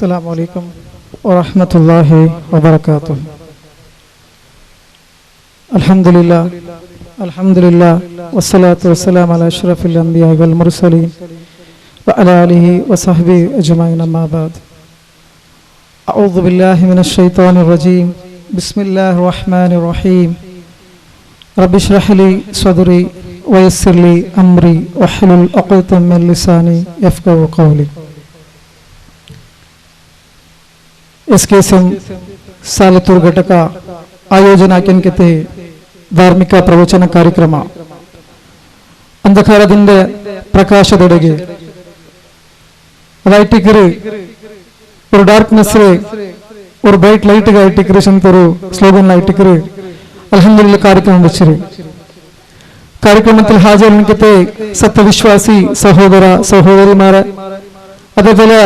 السلام عليكم ورحمة الله وبركاته. الحمد لله والصلاة والسلام على أشرف الأنبياء والمرسلين وعلى آله وصحبه أجمعين أما بعد. أعوذ بالله من الشيطان الرجيم. بسم الله الرحمن الرحيم. رب اشرح لي صدري ويسر لي أمري واحلل عقدة من لساني يفقهوا قولي. SKSM ಸಾಲತೂರು ಘಟಕ ಆಯೋಜನಾ ಕೆಂಕೆತೆ ಧಾರ್ಮಿಕ ಪ್ರವಚನ ಕಾರ್ಯಕ್ರಮ ಅಂಧಕಾರದಿಂದ ಪ್ರಕಾಶದೆಡೆಗೆ ಅದಾಯ್ಟಿಕರು ஒரு டார்க்னஸ் ஒரு பிரைட் லைட்டுగా ஐட்டிக்கரு సంతరు స్లోగన్ ఐటికరు అల్హమ్దులిల్లాహ్ కార్యక్రమం వచ్చరు ಕಾರ್ಯಕ್ರಮದಲ್ಲಿ ಹಾಜರಿನಕತೆ ಸತ್ಯವಿಶ್ವಾಸಿ ಸಹೋದರ ಸಹೋದರಿമാര അതേപോലെ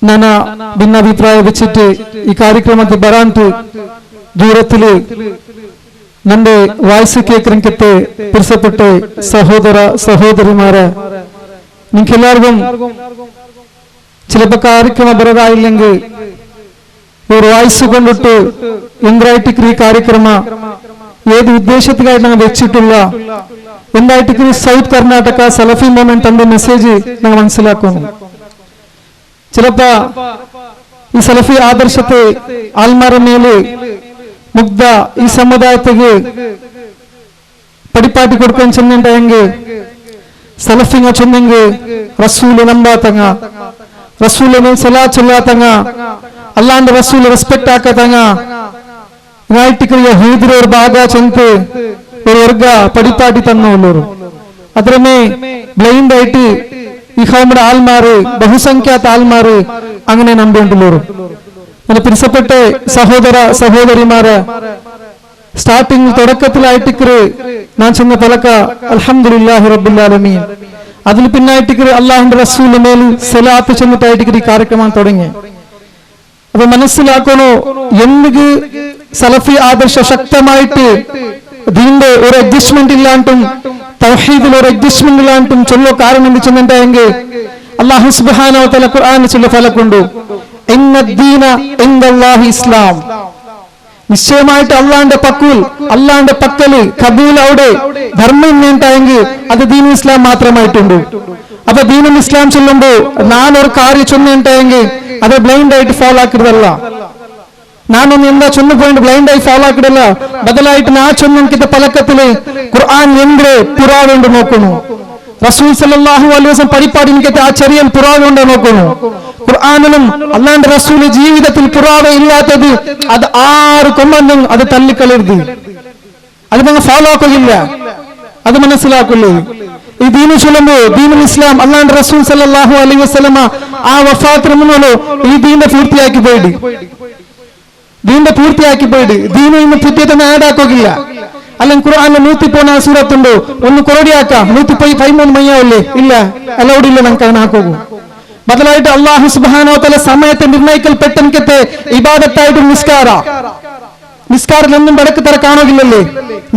നാനാ ഭിന്നാഭിപ്രായം വെച്ചിട്ട് ഈ കാര്യക്രമത്തിൽ വരാണ്ട് ദൂരത്തില് നമ്മുടെ വായിസ് കേൾക്കരങ്കത്തെ പിരിസപ്പെട്ട സഹോദര സഹോദരിമാരെ നിങ്ങൾക്കെല്ലാവർക്കും ചിലപ്പോൾ കാര്യക്രമം ബറതായില്ലെങ്കിൽ ഒരു വായിസ് കൊണ്ടിട്ട് എന്തായിട്ട് ഈ കാര്യക്രമ ഏത് ഉദ്ദേശത്തിലായിട്ട് ഞങ്ങൾ വെച്ചിട്ടുള്ള എന്തായിട്ട് സൗത്ത് കർണാടക സലഫി മൂവ്മെന്റ് എന്ന മെസ്സേജ് ഞങ്ങൾ മനസ്സിലാക്കുന്നു. ചിലപ്പോ ഈ സലഫി ആദർശത്തെ ആൽമാരുടെ മേലെ മുഗ്ധ ഈ സമുദായത്തേക്ക് പഠിപ്പാട്ടി കൊടുക്കാൻ ചെന്നുണ്ടെങ്കിൽ സലഫിങ്ങ ചെന്നെങ്കിൽ റസൂല് നമ്പാത്തങ്ങ റസൂലിനെ സലാത്ത് ചൊല്ലാത്തങ്ങ അല്ലാണ്ട് റസൂല് റെസ്പെക്ട് ആക്കാത്തങ്ങ ഇങ്ങായിട്ട് യഹൂദിര ഒരു ഭാഗ ചെന്ന് ഒരു വർഗ പഠിപ്പാട്ടി തന്നുള്ളൂ. അത്രമേ ബ്ലൈൻഡ് ആയിട്ട് ഈ ഹോമിയുടെ ആൽമാര് ബഹുസംഖ്യാത ആൽമാര് അങ്ങനെ നമ്പേണ്ടുള്ളൂ. അങ്ങനെ പിരിസപ്പെട്ട സഹോദര സഹോദരിമാരെ സ്റ്റാർട്ടിംഗ് തുടക്കത്തിലായിട്ടിക്കറ് ഞാൻ ചെന്ന പലക്ക അൽഹംദുലില്ലാഹി റബ്ബിൽ ആലമീൻ അതിൽ പിന്നായിട്ടിക്കറ് അള്ളാഹുന്റെ റസൂലിന്റെ മേൽ സലാത്ത് ചെന്നിട്ടായിട്ടിക്കറ് ഈ കാര്യക്രമം തുടങ്ങി. അപ്പൊ മനസ്സിലാക്കണോ എന്ത് സലഫി ആദർശ ശക്തമായിട്ട് ദീന്റെ ഒരു അഡ്ജസ്റ്റ്മെന്റ് ഇല്ലാണ്ടും തൗഹീദിൽ ഒരു അഡ്ജസ്റ്റ്മെന്റ് ഇല്ലാണ്ടും ചൊല്ലോ കാരണം എന്ത് ചെന്നിട്ടെങ്കിൽ അല്ലാഹു സുബ്ഹാനഹു വ തആല ഖുർആനിൽ ചൊല്ല ഫലക്കുണ്ട് ഇന്നദ്ദീന ഇൻദല്ലാഹി ഇസ്ലാം. നിശ്ചയമായിട്ട് അള്ളാന്റെ പക്കല് കബൂൽ അവിടെ ധർമ്മം എന്തായെങ്കിൽ അത് ദീൻ ഇസ്ലാം മാത്രമായിട്ടുണ്ട്. അപ്പൊ ദീനുൽ ഇസ്ലാം ചൊല്ലുമ്പോ ഞാനൊരു കാര്യം ചൊന്നിട്ടെങ്കിൽ അത് ബ്ലൈൻഡ് ആയിട്ട് ഫോളോ ആക്കിയതല്ല. ನಾನೊಂದು ಎಂದ ಚೊನ್ನು ಪಾಯಿಂಟ್ ಬ್ಲೈಂಡ್ ಆಗಿ ಫಾಲೋ ಆಗಿಡಲ್ಲ, ಬದಲಾಯಿಟ್ಟು ನಾ ಚೊನ್ನಂಕಿತ ಪಲಕത്തില് ഖുർആൻ എന്ത് പുറാവുണ്ട് നോക്കുന്നു. റസൂൽ സല്ലല്ലാഹു അലൈഹി വസല്ലം പരിപാടിനിക്കത്തെ ആ ചെറിയ പുറാവുണ്ട് നോക്കുന്നു. ഖുർആനിലും അല്ലാഹുവിന്റെ റസൂല് ജീവിതത്തിൽ പുറാവ ഇല്ലാത്തത് അത് ആറ് കൊമ്പന്നും അത് തള്ളിക്കളരുത്. അത് നിങ്ങൾ ഫോളോ ആക്കില്ല, അത് മനസ്സിലാക്കില്ലേ. ഈ ദീനു ചൊല്ലുമ്പോ ദീനുൽ ഇസ്ലാം അല്ലാഹുവിന്റെ റസൂൽ സല്ലല്ലാഹു അലൈഹി വസല്ലം ആ വഫാത്തിന് മുന്നേ ഈ ദീന്റെ പൂർത്തിയാക്കി പോയി ദീനു ഇന്ന് പുതിയതൊന്നും ആഡാക്കില്ല. അല്ലെങ്കിൽ ഖുർആനിൽ 114 സൂറത്തുണ്ടോ ഒന്ന് കൊറടിയാക്കാം 113 മയ്യാവില്ലേ? ഇല്ല, അലൗഡ് ഇല്ല, നമുക്ക് അങ്ങനെ ആക്കൂ. ബദലായിട്ട് അല്ലാഹു സുബ്ഹാനഹു വ തആല സമയത്തെ നിർണയിക്കപ്പെട്ട ഇബാദത്തായിട്ട് നിസ്കാരത്തിലൊന്നും വടക്ക് തര കാണുകയില്ലല്ലേ.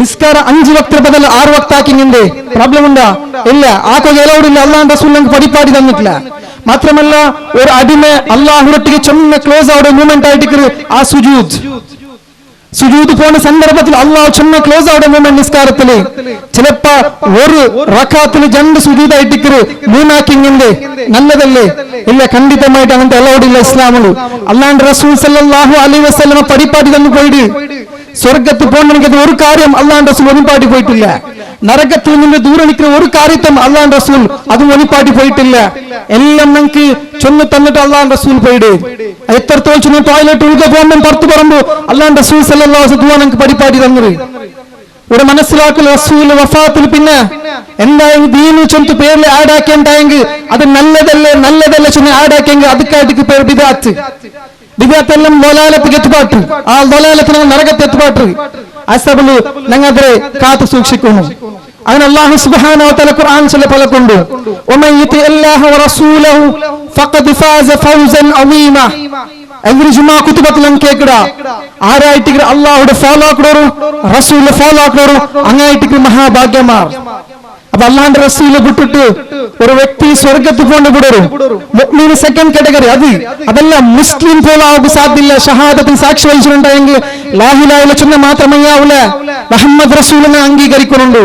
നിസ്കാരം 5 വക്ത് ബദൽ 6 വക്താക്കിങ്ങിന്റെ പ്രോബ്ലം ഉണ്ടാ? ഇല്ല, ആക്കുക അലൗഡ് ഇല്ല. അല്ലാഹുവിന്റെ റസൂൽ നമുക്ക് പഠിപ്പാടി തന്നിട്ടില്ല. മാത്രമല്ല ഒരു അടിമ അള്ളാഹുറട്ടിക്ക് ചൊന്ന ക്ലോസ് അവിടെ മൂവ്മെന്റ് ആയിട്ട് ആ സുജൂദ് പോണ സന്ദർഭത്തിൽ അള്ളാഹു ചൊന്ന ക്ലോസ് അവിടെ മൂവ്മെന്റ് നിസ്കാരത്തില് ചിലപ്പോ ഒരു റക്കാത്തില് 2 സുജൂദായിട്ടിക്കറ് 3 ആക്കിങ്ങിന്റെ നല്ലതല്ലേ? ഇല്ല, ഖണ്ഡിതമായിട്ട് അങ്ങനത്തെ അലൗഡ് ഇല്ല ഇസ്ലാമില്. അല്ലാഹുവിന്റെ റസൂൽ സല്ലല്ലാഹു അലൈഹി വസല്ലം പഠിപ്പാടി തന്നു പോയിട്ട് സ്വർഗത്ത് പോകണമെങ്കിൽ ഒരു കാര്യം അള്ളാഹുവിന്റെ റസൂൽ ഒന്നിപ്പാടി പോയിട്ടില്ല. നരകത്തിൽ നിന്ന് ദൂരെ നിൽക്കുന്ന ഒരു കാര്യത്തും അള്ളാഹുവിന്റെ റസൂൽ അതും ഒന്നിപ്പാടി പോയിട്ടില്ല. എല്ലാം നമുക്ക് ചൊന്നു തന്നിട്ട് അള്ളാഹുവിന്റെ റസൂൽ പോയിട്ട് എത്രത്തോളം ചൊന്നു ടോയ്ലറ്റ് ഉഴുക പോകുമ്പോൾ പുറത്തു പറയുമ്പോ അള്ളാഹുവിന്റെ റസൂൽ സല്ലല്ലാഹു അലൈഹി വസല്ലം നമുക്ക് പഠിപ്പാടി തന്നത്. ഇവിടെ മനസ്സിലാക്കൽ റസൂൽ വഫാത്തിൽ പിന്നെ എന്തായാലും ദീനു ചൊന്ത് പേരിൽ ആഡാക്കിയെങ്കിൽ അത് നല്ലതല്ലേ ചൊന്ന് ആഡാക്കിയെങ്കിൽ ಅದಕ್ಕಾಗಿ പേര് ബിദഅത്ത്. ബിദഅത്തെല്ലാം ദലാലത്തിക്ക് എത്തുപാട്ട്, ആ ദലാലത്തിന് നരകത്തെ എത്തുപാട്ട്. അസബലു ഞങ്ങളെ കാത്തു സൂക്ഷിക്കുന്നു. അങ്ങനെ അല്ലാഹു സുബ്ഹാനഹു വ തആല ഖുർആൻ ചൊല്ല പലക്കുണ്ട് വമൻ യുതിഇല്ലാഹ വറസൂലഹു ഫഖദ് ഫാസ ഫൗസൻ അളീമ. എവരി ജുമാ കുതുബത്തിലും കേക്കടാ ആരായിട്ട് അല്ലാഹുവിന്റെ ഫോളോ ആക്കണോರು റസൂലിനെ ഫോളോ ആക്കണോರು അങ്ങായിട്ട് മഹാഭാഗ്യമാർ. അപ്പൊ അള്ളാന്റെ റസൂലിനെ വിട്ടിട്ട് ഒരു വ്യക്തി സ്വർഗത്ത് പോണ്ട് വിടരും. മുഅ്മിൻ സെക്കൻഡ് കാറ്റഗറി. അതല്ല മുസ്ലിം പോലാവുക സാധ്യല്ല. ഷഹാദത്തിന് സാക്ഷി വഹിച്ചിട്ടുണ്ടെങ്കിൽ ലാ ഇലാഹ ഇല്ല ചൊന്ന മാത്രമയ്യാവൂല, മുഹമ്മദ് റസൂലിനെ അംഗീകരിക്കുന്നുണ്ട്.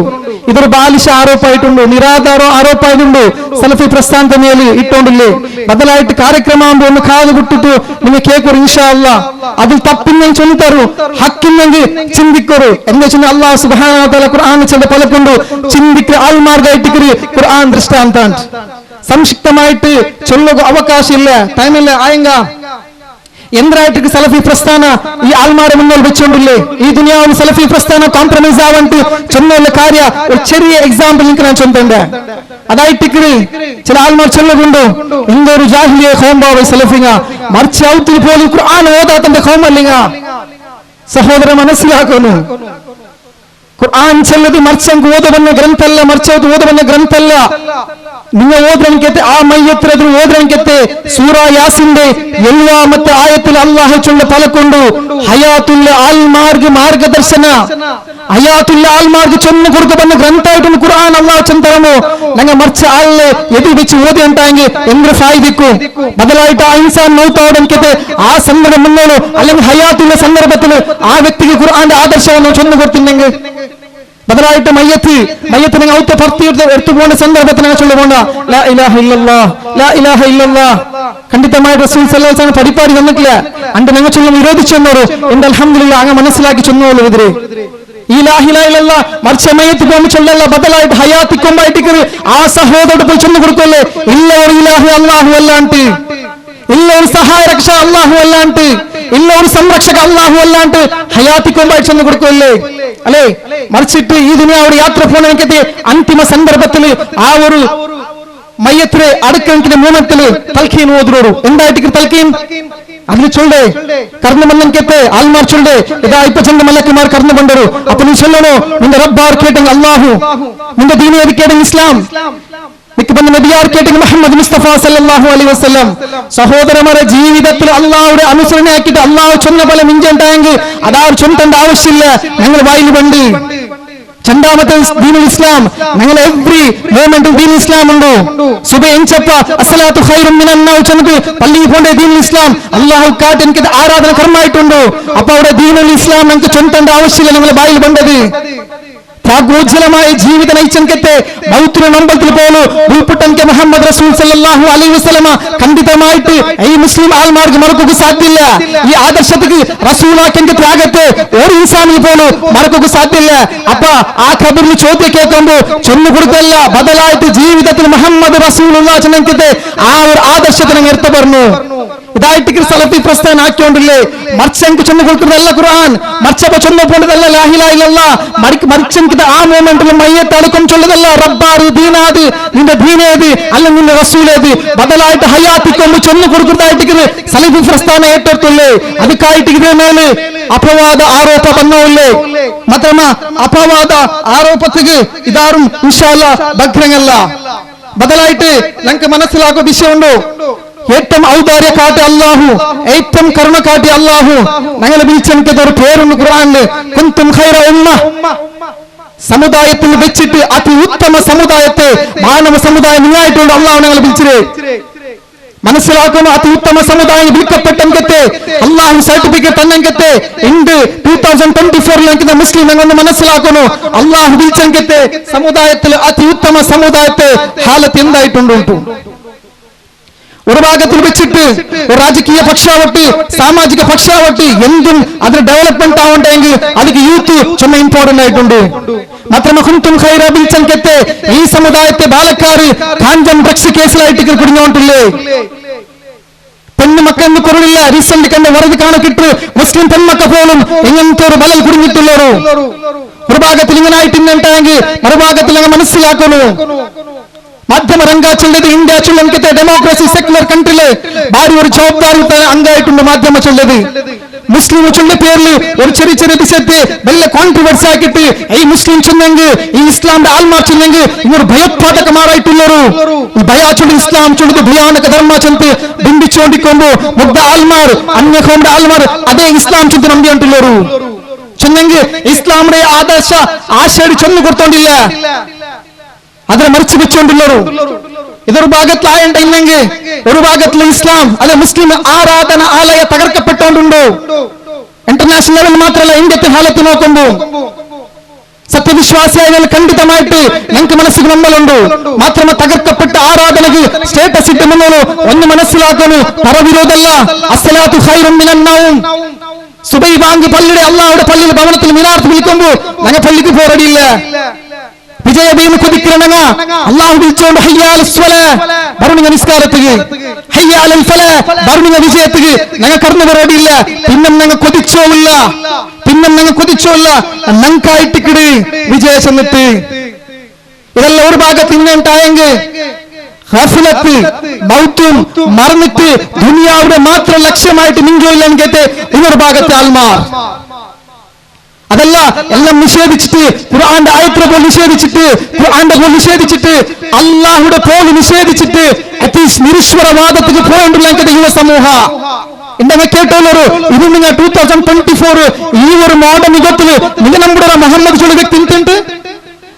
ഇതൊരു ബാലിശ ആരോപമായിട്ടുണ്ട്, നിരാധാര ആരോപമായിട്ടുണ്ട്. സലഫി പ്രസ്ഥാനത്തെ മേല് ഇട്ടോണ്ടില്ലേ. ബദലായിട്ട് ಕಾರ್ಯಕ್ರಮ ഒന്ന് കാത് വിട്ടിട്ട് നിങ്ങൾ കേൾക്കൊരു ഇൻഷാ അല്ലാ. അതിൽ തപ്പിന്നെങ്കിൽ ചൊല്ലിത്തരൂ, ഹക്കിന്നെങ്കിൽ ചിന്തിക്കൊരു. എന്താ വെച്ചാൽ അല്ലാഹു സുബ്ഹാനഹു വ തആല ഖുർആനിൽ ചില പലകൊണ്ട് ചിന്തിക്ക് ആൾമാർഗായിട്ട് ഖുർആൻ ദൃഷ്ടാന്താണ്. സംക്ഷിപ്തമായിട്ട് ചൊല്ലുക അവകാശമില്ല, ടൈമില്ല. ആയെങ്ക എന്തായിട്ട് സലഫി പ്രസ്ഥാന ഈ ആൾമാരെ മുന്നിൽ വെച്ചുകൊണ്ടില്ലേ. ഈ ദുനിയാവിൽ സലഫി പ്രസ്ഥാന കോംപ്രമൈസ് ആവാണ്ട് ചൊന്ന കാര്യ ഒരു ചെറിയ എക്സാമ്പിൾ എനിക്ക് ഞാൻ ചൊല്ലുന്നുണ്ട്. അതായിട്ട് ചില ആൾമാർ ചൊല്ലുന്നുണ്ട്, എന്തൊരു ജാഹിലിയ ഹോംബാവ് സലഫിങ്ങ മറിച്ച് ഔത്തിൽ പോലും ഖുർആൻ ഓതാത്തന്റെ ഹോമല്ലിങ്ങ. സഹോദര മനസ്സിലാക്കുന്നു, ഖുർആൻ ചെല്ലത് മറിച്ചಂಗೆ ಓದವನ್ನ ಗ್ರಂಥ ಅಲ್ಲ, ಮರ್ಚೋದು ಓದವನ್ನ ಗ್ರಂಥ ಅಲ್ಲ. നിങ്ങൾ ഓദ്രനിക്കത്തെ ആ മയ്യത്തിനെതിരെ ഓദ്രനിക്കത്തെ സൂറ യാസിന്റെ എല്ലാമത്തെ ആയത്തിൽ അല്ലാഹു ചൊല്ല പലക്കൊണ്ടു ഹയാത്തുൽ ആൽമാർഗ് മാർഗദർശന, ഹയാത്തുൽ ആൽമാർഗ് ചൊന്നു കൊടുക്കുന്ന ഗ്രന്ഥായിട്ട് ഖുർആൻ അല്ലാഹു ചന്തരമോ ഞങ്ങൾ മറിച്ച് ആളിനെ എതി വെച്ച് ഓതി ഉണ്ടായെങ്കിൽ എന്തൊരു ഫായിദിക്കു. ബദലായിട്ട് ആ ഇൻസാൻ മൗത്താവടനിക്കത്തെ ആ സന്ദർഭം മുന്നോളൂ, അല്ലെങ്കിൽ ഹയാത്തുള്ള സന്ദർഭത്തിൽ ആ വ്യക്തിക്ക് ഖുർആന്റെ ആദർശವನ್ನು ചൊന്നു കൊടുത്തില്ലെങ്കിൽ ബദലായിട്ട് മയ്യത്തിന് ഔത്ത ഭർത്തി എടുത്തു പോകുന്ന സന്ദർഭത്തിൽ ചൊല്ലുകൊണ്ട് ലാ ഇലാഹ ഇല്ലല്ലാഹ്, ലാ ഇലാഹ ഇല്ലല്ലാഹ്. ഖണ്ഡിതമായിട്ട് റസൂൽ സല്ലല്ലാഹു അലൈഹി വസല്ലം പഠിപ്പാടി തന്നിട്ടില്ല. അണ്ട് നിങ്ങൾ ചൊല്ലും വിരോധിച്ചു എന്നോട് എന്ത് അൽഹംദുലില്ലാഹ് അങ്ങ് മനസ്സിലാക്കി ചൊന്നോളൂ. എതിരെ ഈ ലാ ഇലാഹ ഇല്ലല്ലാഹ് മറിച്ച് മയ്യത്ത് പോകുമ്പോൾ ചൊല്ലല്ല, ബദലായിട്ട് ഹയാത്തിക്കൊമ്പായിട്ട് ആ സഹോദരോട് പോയി ചൊന്നു കൊടുക്കല്ലേ. ഇല്ല ഒരു ഇലാഹ അല്ലാഹു അല്ലാണ്ട്, ഇല്ല ഒരു സഹായ രക്ഷ അല്ലാഹു അല്ലാണ്ട്, ഇല്ല ഒരു സംരക്ഷക അല്ലാഹു അല്ലാണ്ട് ഹയാത്തിക്കൊമ്പായിട്ട് ചൊന്നു കൊടുക്കല്ലേ. അല്ലേ മറിച്ചിട്ട് ഈ ദുനിയാവോട് യാത്ര പോകണമെങ്കിൽ അന്തിമ സന്ദർഭത്തിൽ ആ ഒരു മയ്യത്തിലെ അടുക്കണക്കിന്റെ മൂമെന്റില് തൽഖീൻ ഓതുറോടു. എന്തായിട്ട് തൽഖീൻ അതിന് ചൊല്ലേ കർന്നു മല്ലൻകത്തെ ആൽമാർ ചൊല്ലേ ഇതാ ഇപ്പൊ ചെന്ന് മലക്കുമാർ കർന്നു കൊണ്ടു. അപ്പൊ നീ ചൊല്ലണോ നിന്റെ റബ്ബാർ കേട്ടെങ്കിൽ അല്ലാഹു, നിന്റെ ദീൻ ഏത് കേട്ടെങ്കിൽ ഇസ്ലാം, നബിയാർ കേട്ടെങ്കിൽ മുഹമ്മദ് മുസ്തഫ സല്ലല്ലാഹു അലൈഹി വസല്ലം. സഹോദരന്മാരെ ജീവിതത്തിൽ അള്ളാഹുടെ അനുസരണയാക്കിയിട്ട് അള്ളാഹു ചൊന്ന പോലെ മിഞ്ചുണ്ടായെങ്കിൽ അതാ ചൊന്തേണ്ട ആവശ്യമില്ല. ഞങ്ങൾ വായിൽ വണ്ടി രണ്ടാമത്തെ ദീനുൽ ഇസ്ലാം, ഞങ്ങൾ എവ്രി മൂമെന്റും ദീനുൽ ഇസ്ലാം ഉണ്ട്. സുബഹ എഞ്ചപ്പ അസ്സലാത്തു ഖൈറും മിനൻ നൗം ചെന്നത് പള്ളിയിൽ പോണ്ട ദീനുൽ ഇസ്ലാം അല്ലാഹു കാട്ട് എനിക്ക് ആരാധന കർമ്മമായിട്ടുണ്ട്. അപ്പൊ അവിടെ ദീനുൽ ഇസ്ലാം ഞങ്ങൾക്ക് ചൊന്തേണ്ട ആവശ്യമില്ല. ഞങ്ങൾ വായിൽ വണ്ടത് ത്യാഗോജ്ജലമായ ജീവിത നയിച്ചെനിക്കത്തെ മൗത്തിന് നമ്പത്തിൽ പോലും ഉൾപ്പെട്ടെനിക്ക് മുഹമ്മദ് റസൂൽ സല്ലല്ലാഹു അലൈഹി വസല്ലമ ഖണ്ഡിതമായിട്ട് ഈ മുസ്ലിം ആൾമാർക്ക് മറക്കുക സാധ്യമില്ല. ഈ ആദർശത്തിക്ക് റസൂലാക്കെങ്കിൽ ത്യാഗത്തെ ഒരു ഇൻസാനിൽ പോലും മറക്കുക സാധ്യമില്ല. അപ്പൊ ആ ഖബറിൽ ചോദ്യം കേൾക്കുമ്പോ ചൊന്നു കൊടുക്കല്ല, ബദലായിട്ട് ജീവിതത്തിൽ മുഹമ്മദ് റസൂലുള്ളാഹി ചെന്നെനിക്കത്തെ ആ ഒരു ആദർശത്തിന് നിർത്ത പറഞ്ഞു. ഇതായിട്ട് സലഫി പ്രസ്ഥാനം ആക്കിയോണ്ടില്ലേ. മറിച്ചെനിക്ക് ചൊന്നു കൊടുക്കുന്നതല്ല ഖുർആൻ, മറിച്ചപ്പോ ചൊന്നു പോണ്ടതല്ല ലാ ഇലാഹ ഇല്ലല്ലാഹ്, മറിച്ചെനിക്ക് ആ മൂമെന്റിൽ മയ്യത്ത് അടക്കം ചൊല്ലതല്ല റബ്ബാറ് ദീനാത്, നിന്റെ ദീനേത് അല്ല നിന്റെ റസൂലേത്. ബദലായിട്ട് ഹയാത്തിക്കൊമ്പ് ചൊന്നു കൊടുക്കുന്നതായിട്ട് സലഫി പ്രസ്ഥാനം ഏറ്റെടുത്തുള്ളേ. ಅದಕ್ಕಾയിട്ട് ഇതിന്റെ മേല് അപവാദ ആരോപ വന്നോല്ലേ. മാത്രമ അപവാദ ആരോപത്തിക്ക് ഇതാരും ഇൻഷാ അല്ലാഹ് ബഗ്രങ്ങല്ല. ബദലായിട്ട് ഞങ്ങൾക്ക് മനസ്സിലാക്കുന്ന വിഷയമുണ്ടോ, ഏറ്റവും ഔദാര്യ കാട്ടി അല്ലാഹു, ഏറ്റവും കരുണ കാട്ടി അല്ലാഹു ഞങ്ങളെ വിളിച്ചെനിക്കത് ഒരു പേരുണ്ട് ഖുർആനില്, കുന്തും ഖൈറ ഉമ്മ. സമുദായത്തിൽ വെച്ചിട്ട് അതി ഉത്തമ സമുദായത്തെ മാനവ സമുദായം നിങ്ങളായിട്ടുണ്ട് അല്ലാഹു ഞങ്ങളെ വിളിച്ചത്. മനസ്സിലാക്കുന്ന അതി ഉത്തമ സമുദായം വിളിക്കപ്പെട്ടെങ്കത്തെ അല്ലാഹു സർട്ടിഫിക്കറ്റ് തന്നെങ്കത്തെ ഉണ്ട് 2024 മുസ്ലിം ഞങ്ങൾ മനസ്സിലാക്കുന്നു. അല്ലാഹു വിളിച്ചെങ്കത്തെ സമുദായത്തിൽ അതി ഉത്തമ സമുദായത്തെ ഹാലത്ത് എന്തായിട്ടുണ്ട്. ഒരു ഭാഗത്തിൽ വെച്ചിട്ട് രാജകീയ പക്ഷാവട്ട് സാമാജിക പക്ഷാവട്ട് എന്തും അതിന് ഡെവലപ്മെന്റ് ആവണ്ടെങ്കിൽ അതിന് യൂത്ത് ചുമ ഇമ്പോർട്ടന്റ് ആയിട്ടുണ്ട്. മാത്രമേ ഈ സമുദായത്തെ ബാലക്കാര് കാഞ്ചൻ ഡ്രഗ്സ് കേസിലായിട്ട് കുടുങ്ങിയോണ്ടില്ലേ. പെണ്ണുമക്കെന്ന് കുറവില്ല. റീസെന്റ് കണ്ട വറുത് കാണക്കിട്ട് മുസ്ലിം പെൺമക്ക പോലും ഇങ്ങനത്തെ ഒരു ബലൽ കുടുങ്ങിയിട്ടുള്ളൂ. ഒരു ഭാഗത്തിൽ ഇങ്ങനായിട്ട് ഇന്നുണ്ടെങ്കിൽ മറുഭാഗത്തിൽ അങ്ങ് മനസ്സിലാക്കുന്നു. മാധ്യമ രംഗ ചൊല്ലത് ഇന്ത്യ ചൊല്ലത്തെ ഡെമോക്രസി സെക്യുലർ കൺട്രിയില് ഭാര്യ ഒരു ജവാബ്ദാരിത്ത അംഗമായിട്ടുണ്ട് മാധ്യമ ചൊല്ലത്. മുസ്ലിം ചൊല്ല പേരിൽ ഒരു ചെറിയ ചെറിയ വിഷയത്തെ വലിയ കോൺട്രവേഴ്സി ആക്കിയിട്ട് ഈ മുസ്ലിം ചൊന്നെങ്കിൽ ഈ ഇസ്ലാമിന്റെ ആൽമാർ ചൊല്ലെങ്കിൽ ഇങ്ങൊരു ഭയോത്പാദകമാറായിട്ടുള്ളൊരു ഭയാ ചൊല്ലി ഇസ്ലാം ചൊല്ലത് ഭയാനക ധർമ്മ ചൊല്ല് ബിംബിച്ചുകൊണ്ടിരിക്കുമ്പോ മുഗ്ധ ആൽമാർ അന്യഹോന്റെ ആൽമാർ അതേ ഇസ്ലാം ചൊല്ല് നമ്പിയിട്ടുള്ളൊരു ചൊന്നെങ്കിൽ ഇസ്ലാമിന്റെ ആദർശ ആശയം ചൊന്നു കൊടുത്തോണ്ടില്ല. അതിനെ മറിച്ചു വെച്ചുകൊണ്ടുള്ളൂ. ഇതൊരു ഭാഗത്തിലായിട്ടുണ്ടെങ്കിൽ ഒരു ഭാഗത്തിൽ ഇസ്ലാം അല്ലെ മുസ്ലിം ആരാധന ആലയ തകർക്കപ്പെട്ടുകൊണ്ടുണ്ടോ. ഇന്റർനാഷണൽ ലെവൽ മാത്രമല്ല, ഇന്ത്യത്തെ ഹാലത്ത് നോക്കുമ്പോൾ സത്യവിശ്വാസിയായാൽ ഖണ്ഡിതമായിട്ട് ഞങ്ങൾക്ക് മനസ്സിൽ നമ്മളുണ്ട്. മാത്രമേ തകർക്കപ്പെട്ട ആരാധനക്ക് സ്റ്റേറ്റസ് ഇട്ടുമെന്നോ ഒന്ന് മനസ്സിലാക്കുന്നു. പരവിരോധമല്ല. അസ്സലാത്തു ഖൈറും മിനൻ നൗം. സുബൈ ബാങ്ക് പള്ളിയുടെ അള്ളാഹുടെ പള്ളിയിൽ ഭവനത്തിൽ മിനാർത്ത് വിളിക്കുമ്പോൾ ഞങ്ങൾ പള്ളിക്ക് പോരടിയില്ല. വിജയബീം കുതിക്കണങ്ങ അള്ളാഹു വിളിച്ചോണ്ട് ഭരണ നിസ്കാരത്തിക്ക് ഹയ്യാലൽ ഫല ഭരണ വിജയത്തിക്ക് ഞങ്ങൾ കടന്നു പോരടിയില്ല. പിന്നെ ഞങ്ങൾ കൊതിച്ചോല്ല, പിന്നെ ഞങ്ങൾ കൊതിച്ചോല്ല ഞങ്ങൾക്കായിട്ടിക്കിട് വിജയ ചെന്നിട്ട്. ഇതെല്ലാം ഒരു ഭാഗത്ത് ഇന്നുണ്ടായെങ്കിൽ ഗഫലത്ത് മൗത്തും മറന്നിട്ട് ദുനിയാവിടെ മാത്രം ലക്ഷ്യമായിട്ട് നിങ്കോയില്ലെന്ന് കേട്ട് ഇന്നൊരു ഭാഗത്തെ ആൽമാർ അതല്ല എല്ലാം നിഷേധിച്ചിട്ട് ഖുർആന്റെ ആയത്തിനെ പോലെ നിഷേധിച്ചിട്ട് ഖുർആന്റെ പോലെ നിഷേധിച്ചിട്ട് അള്ളാഹുടെ പോലെ നിഷേധിച്ചിട്ട് നിരീശ്വരവാദത്തിന് പോയിട്ടുള്ള യുവ സമൂഹ എന്തെങ്കിലും കേട്ടോളൂ. ഇത് നിങ്ങൾ 2024 ഈ ഒരു മോഡേൺ യുഗത്തില് നിങ്ങൾ നമ്മുടെ മുഹമ്മദ് ചൊല്ലി വ്യക്തി ഉണ്ട്,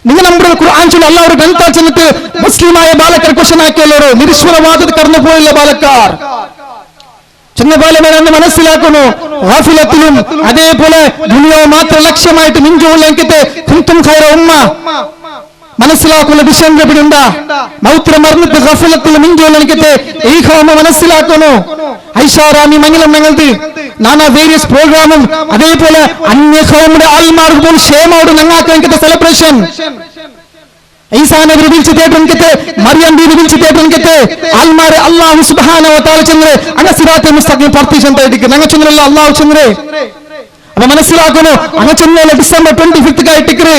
നിങ്ങൾ നമ്മുടെ ഖുർആൻ ചൊല്ലി അള്ളാഹുടെ ഗ്രന്ഥ ചെന്നിട്ട് മുസ്ലിമായ ബാലക്കാർ ക്വസ്റ്റൻ ആക്കിയല്ലോ. നിരീശ്വരവാദത്തിൽ കടന്നു പോയില്ല ബാലക്കാർ ചെന്നപാലമെന്ന് മനസ്സിലാക്കുന്നു. ഗഫലത്തിലും അതേപോലെ ദുനിയാവ് മാത്രം ലക്ഷ്യമായിട്ട് മിഞ്ചുള്ളെങ്കിത്തെ കുന്തും ഖൈറ ഉമ്മ മനസ്സിലാക്കുന്ന വിഷയം എവിടെയുണ്ടാ. മൗത്ര മറന്നിട്ട് ഗഫലത്തിൽ മിഞ്ചുള്ളെങ്കിത്തെ ഈ ഹോമ മനസ്സിലാക്കുന്നു. ഐഷാറാമി മംഗലം ഞങ്ങൾക്ക് നാനാ വേരിയസ് പ്രോഗ്രാമും അതേപോലെ അന്യ ഹോമിന്റെ ആൽമാർക്ക് പോലും ക്ഷേമോട് ഞങ്ങൾക്ക് സെലിബ്രേഷൻ ഈസാനെ വിളിച്ച് തേട്ടൻകത്തെ മറിയം ബീവി വിളിച്ച് തേട്ടൻകത്തെ ആൽമാരെ അല്ലാഹു സുബ്ഹാനഹു വ തആല ചന്ദ്രേ അനസിറാത്തെ മുസ്തഖീം പാർട്ടിഷൻ തേടിക്ക് ഞങ്ങൾ ചന്ദ്രല്ല അല്ലാഹു ചന്ദ്രേ. അപ്പൊ മനസ്സിലാക്കുന്നു അങ്ങനെ ചെന്നല്ല ഡിസംബർ 25 ആയിട്ടിക്കറ്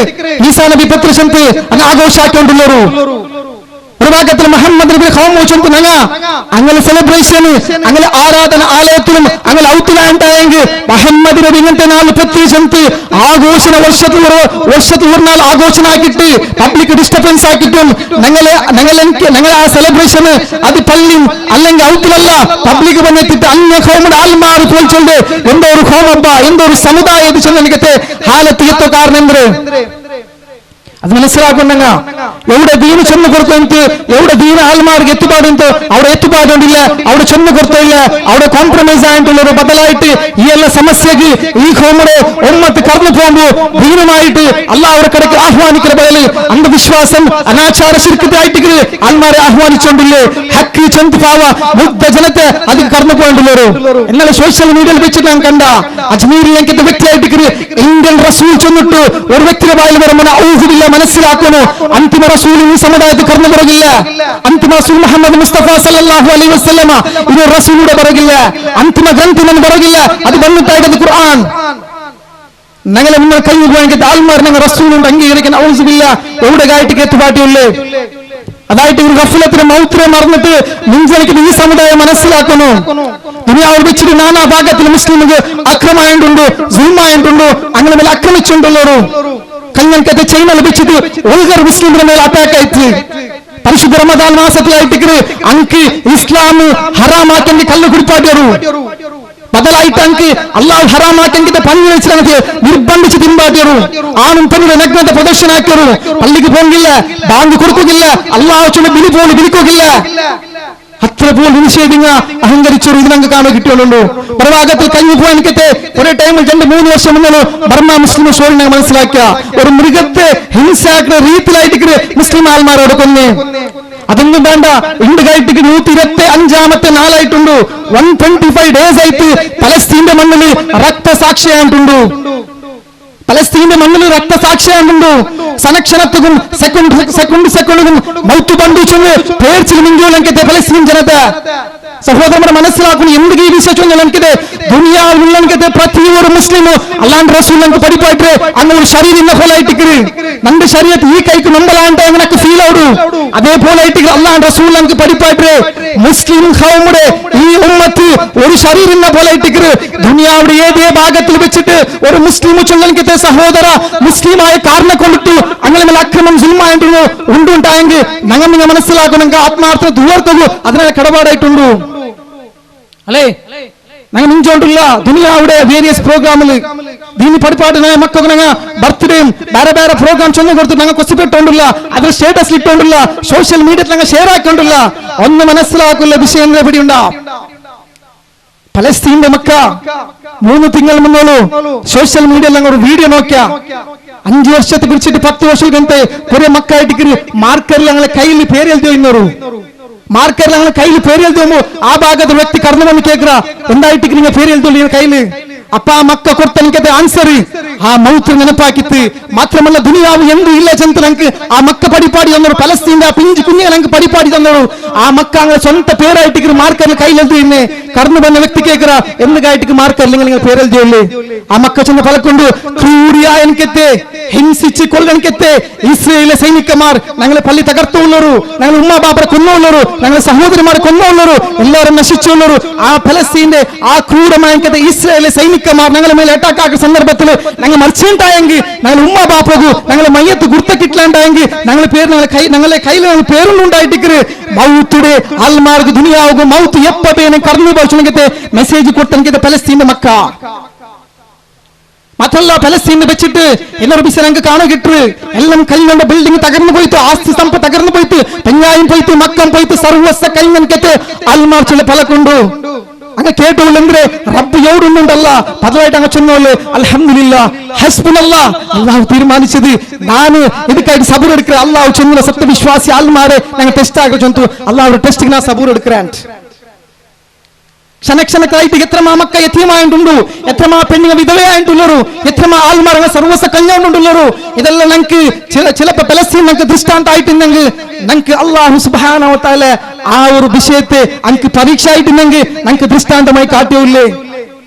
ഈസാ നബി പത്രശന്ത് അങ്ങ് ആഘോഷാക്കൊണ്ടുള്ളൂ. ഒരു ഭാഗത്തിൽ മുഹമ്മദ് നബി ഖൗമോച്ചും ഞങ്ങ അങ്ങനെ സെലിബ്രേഷൻ അങ്ങനെ ആരാധന ആലയത്തിലും അങ്ങനെ ഔട്ടിലാണ്ടായെങ്കിൽ മുഹമ്മദ് നബി ഇങ്ങനത്തെ നാല് പത്രശന്ത് ആഘോഷണ വർഷത്തിൽ ഒരു നാൾ ആഘോഷനാക്കിയിട്ട് പബ്ലിക് ഡിസ്റ്റർബൻസ് ആക്കിയിട്ടും ഞങ്ങൾ ആ സെലിബ്രേഷൻ അത് പള്ളിയും അല്ലെങ്കിൽ ഔട്ടിലല്ല പബ്ലിക് വന്നിട്ട് അന്യ ഖൗമിന്റെ ആൽമാർ പോയിച്ചോണ്ട് എന്തോ ഒരു ഖൗമബ്ബ എന്തോ ഒരു സമുദായം ചെന്നെനിക്കത്തെ ഹാലത്ത് എത്തോ കാരണം എന്ത് അത് മനസ്സിലാക്കുന്നെങ്ക എവിടെ ദീന് ചെന്ന് കൊടുത്തു എവിടെ ദീന ആൽമാർക്ക് എത്തുപാടുണ്ടോ അവിടെ എത്തുപാടുണ്ടില്ല, അവിടെ ചെന്ന് കൊടുത്തില്ല, അവിടെ കോംപ്രമൈസ് ആയിട്ടുള്ളൊരു ബദലായിട്ട് ഈ എല്ലാ സമസ്യക്ക് ഈ ഹോമിടെ ഉമ്മത്ത് കടന്നു പോകുമ്പോ ദീനുമായിട്ട് അള്ളാഹുടെ കടക്ക് ആഹ്വാനിക്കുന്ന ബദല് അന്ധവിശ്വാസം അനാചാര ശിർക്കത്തായിട്ട് ആൽമാരെ ആഹ്വാനിച്ചോണ്ടില്ലേ. ഹക്ക് ചെന്ത് പാവ ബുദ്ധ ജനത്തെ അത് കടന്നു പോയിട്ടുള്ളൂ. എന്നാൽ സോഷ്യൽ മീഡിയയിൽ വെച്ചിട്ട് ഞാൻ കണ്ട അജ്മീരിലേക്ക് വ്യക്തിയായിട്ട് ഇന്ത്യൻ റസൂൽ ചെന്നിട്ട് ഒരു വ്യക്തിയുടെ വായിൽ വരുമ്പോൾ ഔഹുദില്ല മനസ്സിലാക്കുന്നു. അന്തിമ റസൂൽ ഈ സമുദായത്തിൽ കടന്നു പറകില്ല. അന്തിമ റസൂൽ മുഹമ്മദ് മുസ്തഫ സല്ലല്ലാഹു അലൈഹി വസല്ലമ ഇത് റസൂലുടെ പറകില്ല, അന്തിമ ഗ്രന്ഥം എന്ന് പറകില്ല. അത് വന്നിട്ടായിട്ട് ഖുർആൻ ഞങ്ങളെ നിങ്ങൾ കഴിഞ്ഞു പോയെങ്കിൽ ആൽമാർ ഞങ്ങൾ റസൂലുണ്ട് അംഗീകരിക്കാൻ ഔസുബില്ല എവിടെ കായിട്ട് എത്തുപാട്ടിയുള്ളേ. അതായിട്ട് ഒരു ഗഫലത്തിന് മൗത്രം മറന്നിട്ട് മുൻചലിക്കുന്ന ഈ സമുദായം മനസ്സിലാക്കുന്നു. ദുനിയാവിൽ വെച്ചിട്ട് നാനാ ഭാഗത്തിൽ മുസ്ലിമുകൾ അക്രമമായിട്ടുണ്ടോ സുൽമായിട്ടുണ്ടോ അങ്ങനെ മേലെ ആക്രമിച്ചുകൊണ്ടുള്ളൂ. കങ്ങൾക്ക് ചൈന ലഭിച്ചിട്ട് ഒഴുകർ മുസ്ലിമിന്റെ മേൽ അറ്റാക്ക് ആയിട്ട് പരിശുദ്ധ റമദാൻ മാസത്തിലായിട്ട് അങ്ക് ഇസ്ലാം ഹറാമാക്കി കല്ല് കുടിപ്പാട്ടിയറു ബദലായിട്ട് അങ്ക് അള്ളാഹു ഹറാമാക്കി പങ്കു വെച്ചിട്ട് നിർബന്ധിച്ച് തിമ്പാട്ടിയറു. ആണും പെണ്ണിന്റെ നഗ്നത പ്രദർശനാക്കിയറു. പള്ളിക്ക് പോകില്ല, ബാങ്ക് കൊടുക്കുകയില്ല, അള്ളാഹു ചൊല്ലി ബിലി പോലും വിളിക്കുകയില്ല. അത്ര പോലും നിഷേധിങ്ങ അഹങ്കരിച്ചൊരു ഇത് ഞങ്ങൾക്ക് കാണാൻ കിട്ടിയുള്ളൂ. പ്രഭാഗത്തിൽ കഴിഞ്ഞു പോയി എനിക്കത്തെ ഒരേ ടൈമിൽ 2-3 വർഷം മുന്നേ ബർമ മുസ്ലിം ഷോളിനെ മനസ്സിലാക്കിയ ഒരു മൃഗത്തെ ഹിംസാക്കുന്ന രീതിയിലായിട്ട് മുസ്ലിം ആൽമാരോട് കൊന്നേ. അതൊന്നും വേണ്ട, ഇന്ത്യക്കായിട്ട് 125ാമത്തെ നാളായിട്ടുണ്ട്. 125 days ആയിട്ട് പലസ്തീന്റെ മണ്ണിൽ രക്തസാക്ഷിയായിട്ടുണ്ട്. പലസ്തീന്റെ മണ്ണിൽ രക്തസാക്ഷിയാകുന്നു. സനക്ഷണത്തും സെക്കൻഡും മൗത്ത് ബന്ധിച്ചു പേർച്ചിൽ മിഞ്ചോലെങ്കിത്തെ പലസ്തീൻ ജനത സഹോദരന്മാരെ മനസ്സിലാക്കുന്നു. എന്ത് ഈ വിശേഷം എനിക്കത് ദുനിയാവിലെങ്കിത്തെ പ്രതി ഒരു മുസ്ലിം അല്ലാണ്ട് റസൂൽ നമുക്ക് പഠിപ്പായിട്ട് അങ്ങനെ ഒരു ശരീരം പോലായിട്ട് നമ്മുടെ ശരീരത്തിൽ ഈ കൈക്ക് നമ്പലാണ്ട് എനിക്ക് ഫീൽ ആവൂ. അതേപോലെ അല്ലാണ്ട് റസൂൽ നമുക്ക് പഠിപ്പായിട്ട് മുസ്ലിം ഹൗമുടെ ഈ ഉമ്മത്ത് ഒരു ശരീരം പോലായിട്ട് ദുനിയാവിടെ ഏതേ ഭാഗത്തിൽ വെച്ചിട്ട് ഒരു മുസ്ലിം ചൊല്ലനിക്കത്തെ സഹോദര മുസ്ലിമായ കാരണെ കൊണ്ടിട്ട് അങ്ങനെ അക്രമം സുൽമായിട്ടുണ്ടോ ഉണ്ടുണ്ടായെങ്കിൽ ഞങ്ങൾ നിങ്ങൾ മനസ്സിലാക്കണമെങ്കിൽ ആത്മാർത്ഥ ദൂർത്തുള്ളൂ അതിനെ കടപാടായിട്ടുണ്ടോ അല്ലേ. ഞങ്ങൾ മിഞ്ചോണ്ടില്ല ദുനിയാവിടെ വേരിയസ് പ്രോഗ്രാമിൽ ദീനി പരിപാടി മക്കൾ ബർത്ത്ഡേയും വേറെ വേറെ പ്രോഗ്രാം ചൊന്നു കൊടുത്ത് ഞങ്ങൾ കൊച്ചിപ്പെട്ടുകൊണ്ടില്ല, അതിൽ സ്റ്റേറ്റസ് ഇട്ടുകൊണ്ടില്ല, സോഷ്യൽ മീഡിയയിൽ ഞങ്ങൾ ഷെയർ ആക്കിക്കൊണ്ടില്ല. ഒന്ന് മനസ്സിലാക്കുന്ന വിഷയം എവിടെയുണ്ടാ? പലസ്തീന്റെ മക്ക 3 തിങ്കൾ മുന്നോളൂ സോഷ്യൽ മീഡിയയിൽ ഞങ്ങൾ ഒരു വീഡിയോ നോക്കിയ 5 വർഷത്തെ പിടിച്ചിട്ട് 10 വർഷം കഴിഞ്ഞ കുറെ മക്കായിട്ട് മാർക്കറിൽ ഞങ്ങളെ കയ്യിൽ പേര് എഴുതി വന്നോളൂ. മാർക്കറിൽ ഞങ്ങൾ കയ്യിൽ പേര് എഴുതുമ്പോ ആ ഭാഗത്ത് വ്യക്തി കടന്നു വന്ന് കേൾക്കുക, എന്തായിട്ട് നിങ്ങൾ പേര് എഴുതുള്ളൂ കയ്യില്. അപ്പൊ ആ മക്ക കൊടുത്ത എനിക്കത് ആൻസർ ആ മൗത്ത് നെനപ്പാക്കിത്ത്. മാത്രമല്ല ദുനിയാവ് എന്ത് ഇല്ല ചെന്ന് ഞങ്ങൾക്ക് ആ മക്ക പടിപ്പാടി തന്നോളൂ. പലസ്തീന്റെ ആ പിഞ്ചു കുഞ്ഞുങ്ങൾ ഞങ്ങൾക്ക് പടിപ്പാടി തന്നോളൂ. ആ മക്ക അങ്ങനെ സ്വന്തം പേരായിട്ട് മാർക്കറിൽ കയ്യിലെഴുതി തന്നെ കടന്നു വന്ന വ്യക്തി കേൾക്കുക, എന്തുകായിട്ട് മാർക്കറിൽ നിങ്ങൾ പേരെഴുതിയുള്ളേ. ആ മക്ക ചെന്ന് പലക്കൊണ്ട് ക്രൂരിയാ എനിക്കെത്തെ ഹിംസിച്ച് കൊല്ലണിക്കെത്തെ ഇസ്രയേലിലെ സൈനികന്മാർ ഞങ്ങളെ പള്ളി തകർത്തുള്ളൂ, ഞങ്ങൾ ഉമ്മ ബാബറെ കൊന്നുള്ളൂ, ഞങ്ങളെ സഹോദരിമാരെ കൊന്നുള്ളൂ, എല്ലാവരും നശിച്ചുള്ളൂ. ആ ഫലസ്തീന്റെ ആ ക്രൂരമായ ഇസ്രയേലിലെ സൈനികന്മാർ ഞങ്ങളുടെ മേലെ അറ്റാക്ക് ആക്കുന്ന സന്ദർഭത്തിൽ ഞങ്ങൾ മരിച്ചിട്ടുണ്ടായെങ്കിൽ, ഞങ്ങൾ ഉമ്മ ബാപ്പകു ഞങ്ങളെ മയ്യത്ത് ഗുർത്തക്കിട്ടില്ലാണ്ടായെങ്കിൽ ഞങ്ങളെ പേര് ഞങ്ങളെ കയ്യിൽ പേരൊന്നും ഉണ്ടായിട്ട് മൗത്തുടെ ആൽമാർക്ക് ദുനിയാവുക മൗത്ത് എപ്പേനെ കടന്നു പോയിച്ചെങ്കിൽ മെസ്സേജ് കൊടുത്തെങ്കിൽ ഫലസ്തീന്റെ മക്ക. മാത്രല്ല പലസ്തീനെ വെച്ചിട്ട് എല്ലാവരും ഞങ്ങൾക്ക് കാണാൻ കിട്ടു. എല്ലാം കല്ലുണ്ട ബിൽഡിംഗ് തകർന്നു പോയിട്ട്, ആസ്തി സമ്പത്ത് തകർന്നു പോയിട്ട്, പെഞ്ഞായും പോയിട്ട്, മക്കം പോയിട്ട്, സർവസ്വ കൈങ്ങൻകെത്ത് ആൽമാർ ചില പലക്കൊണ്ടു അങ്ങ് കേട്ടുള്ളെങ്കിൽ റബ്ബ് എവിടുന്നുണ്ടല്ല പതിവായിട്ട് അങ്ങ് ചൊന്നോളൂ അൽഹംദുലില്ലാഹ് ഹസ്ബുനല്ലാഹ്. അള്ളാഹു തീരുമാനിച്ചത് ನಾನು ಇದಕ್ಕಾಗಿ ಸಬೂರ್ എടുക്കുക. അള്ളാഹു ചെന്ന സത്യവിശ്വാസി ആൽമാരെ ഞങ്ങൾ ടെസ്റ്റ് ആക്കി ചൊന്തു. അള്ളാഹു ടെസ്റ്റിംഗ് നാ സബൂർ എടുക്കാൻ ക്ഷണക്ഷണക്കായിട്ട് എത്രമാ മക്ക യതീമായിട്ടുണ്ടു, എത്രമാ പെണ്ണുങ്ങ വിധവയായിട്ടുള്ളൂ, എത്രമാ ആൽമാർ സർവസ്വ കല്യാണുണ്ടുള്ളൂ. ഇതെല്ലാം ഞങ്ങൾക്ക് ചിലപ്പോ പലസ്തീൻ ഞങ്ങൾക്ക് ദൃഷ്ടാന്തമായിട്ടുണ്ടെങ്കിൽ ഞങ്ങൾക്ക് അള്ളാഹു സുബ്ഹാനഹു വ തആല ആ ഒരു വിഷയത്തെ ഞങ്ങൾക്ക് പരീക്ഷ ആയിട്ടുണ്ടെങ്കിൽ ഞങ്ങൾക്ക് ദൃഷ്ടാന്തമായി കാട്ടിയില്ലേ.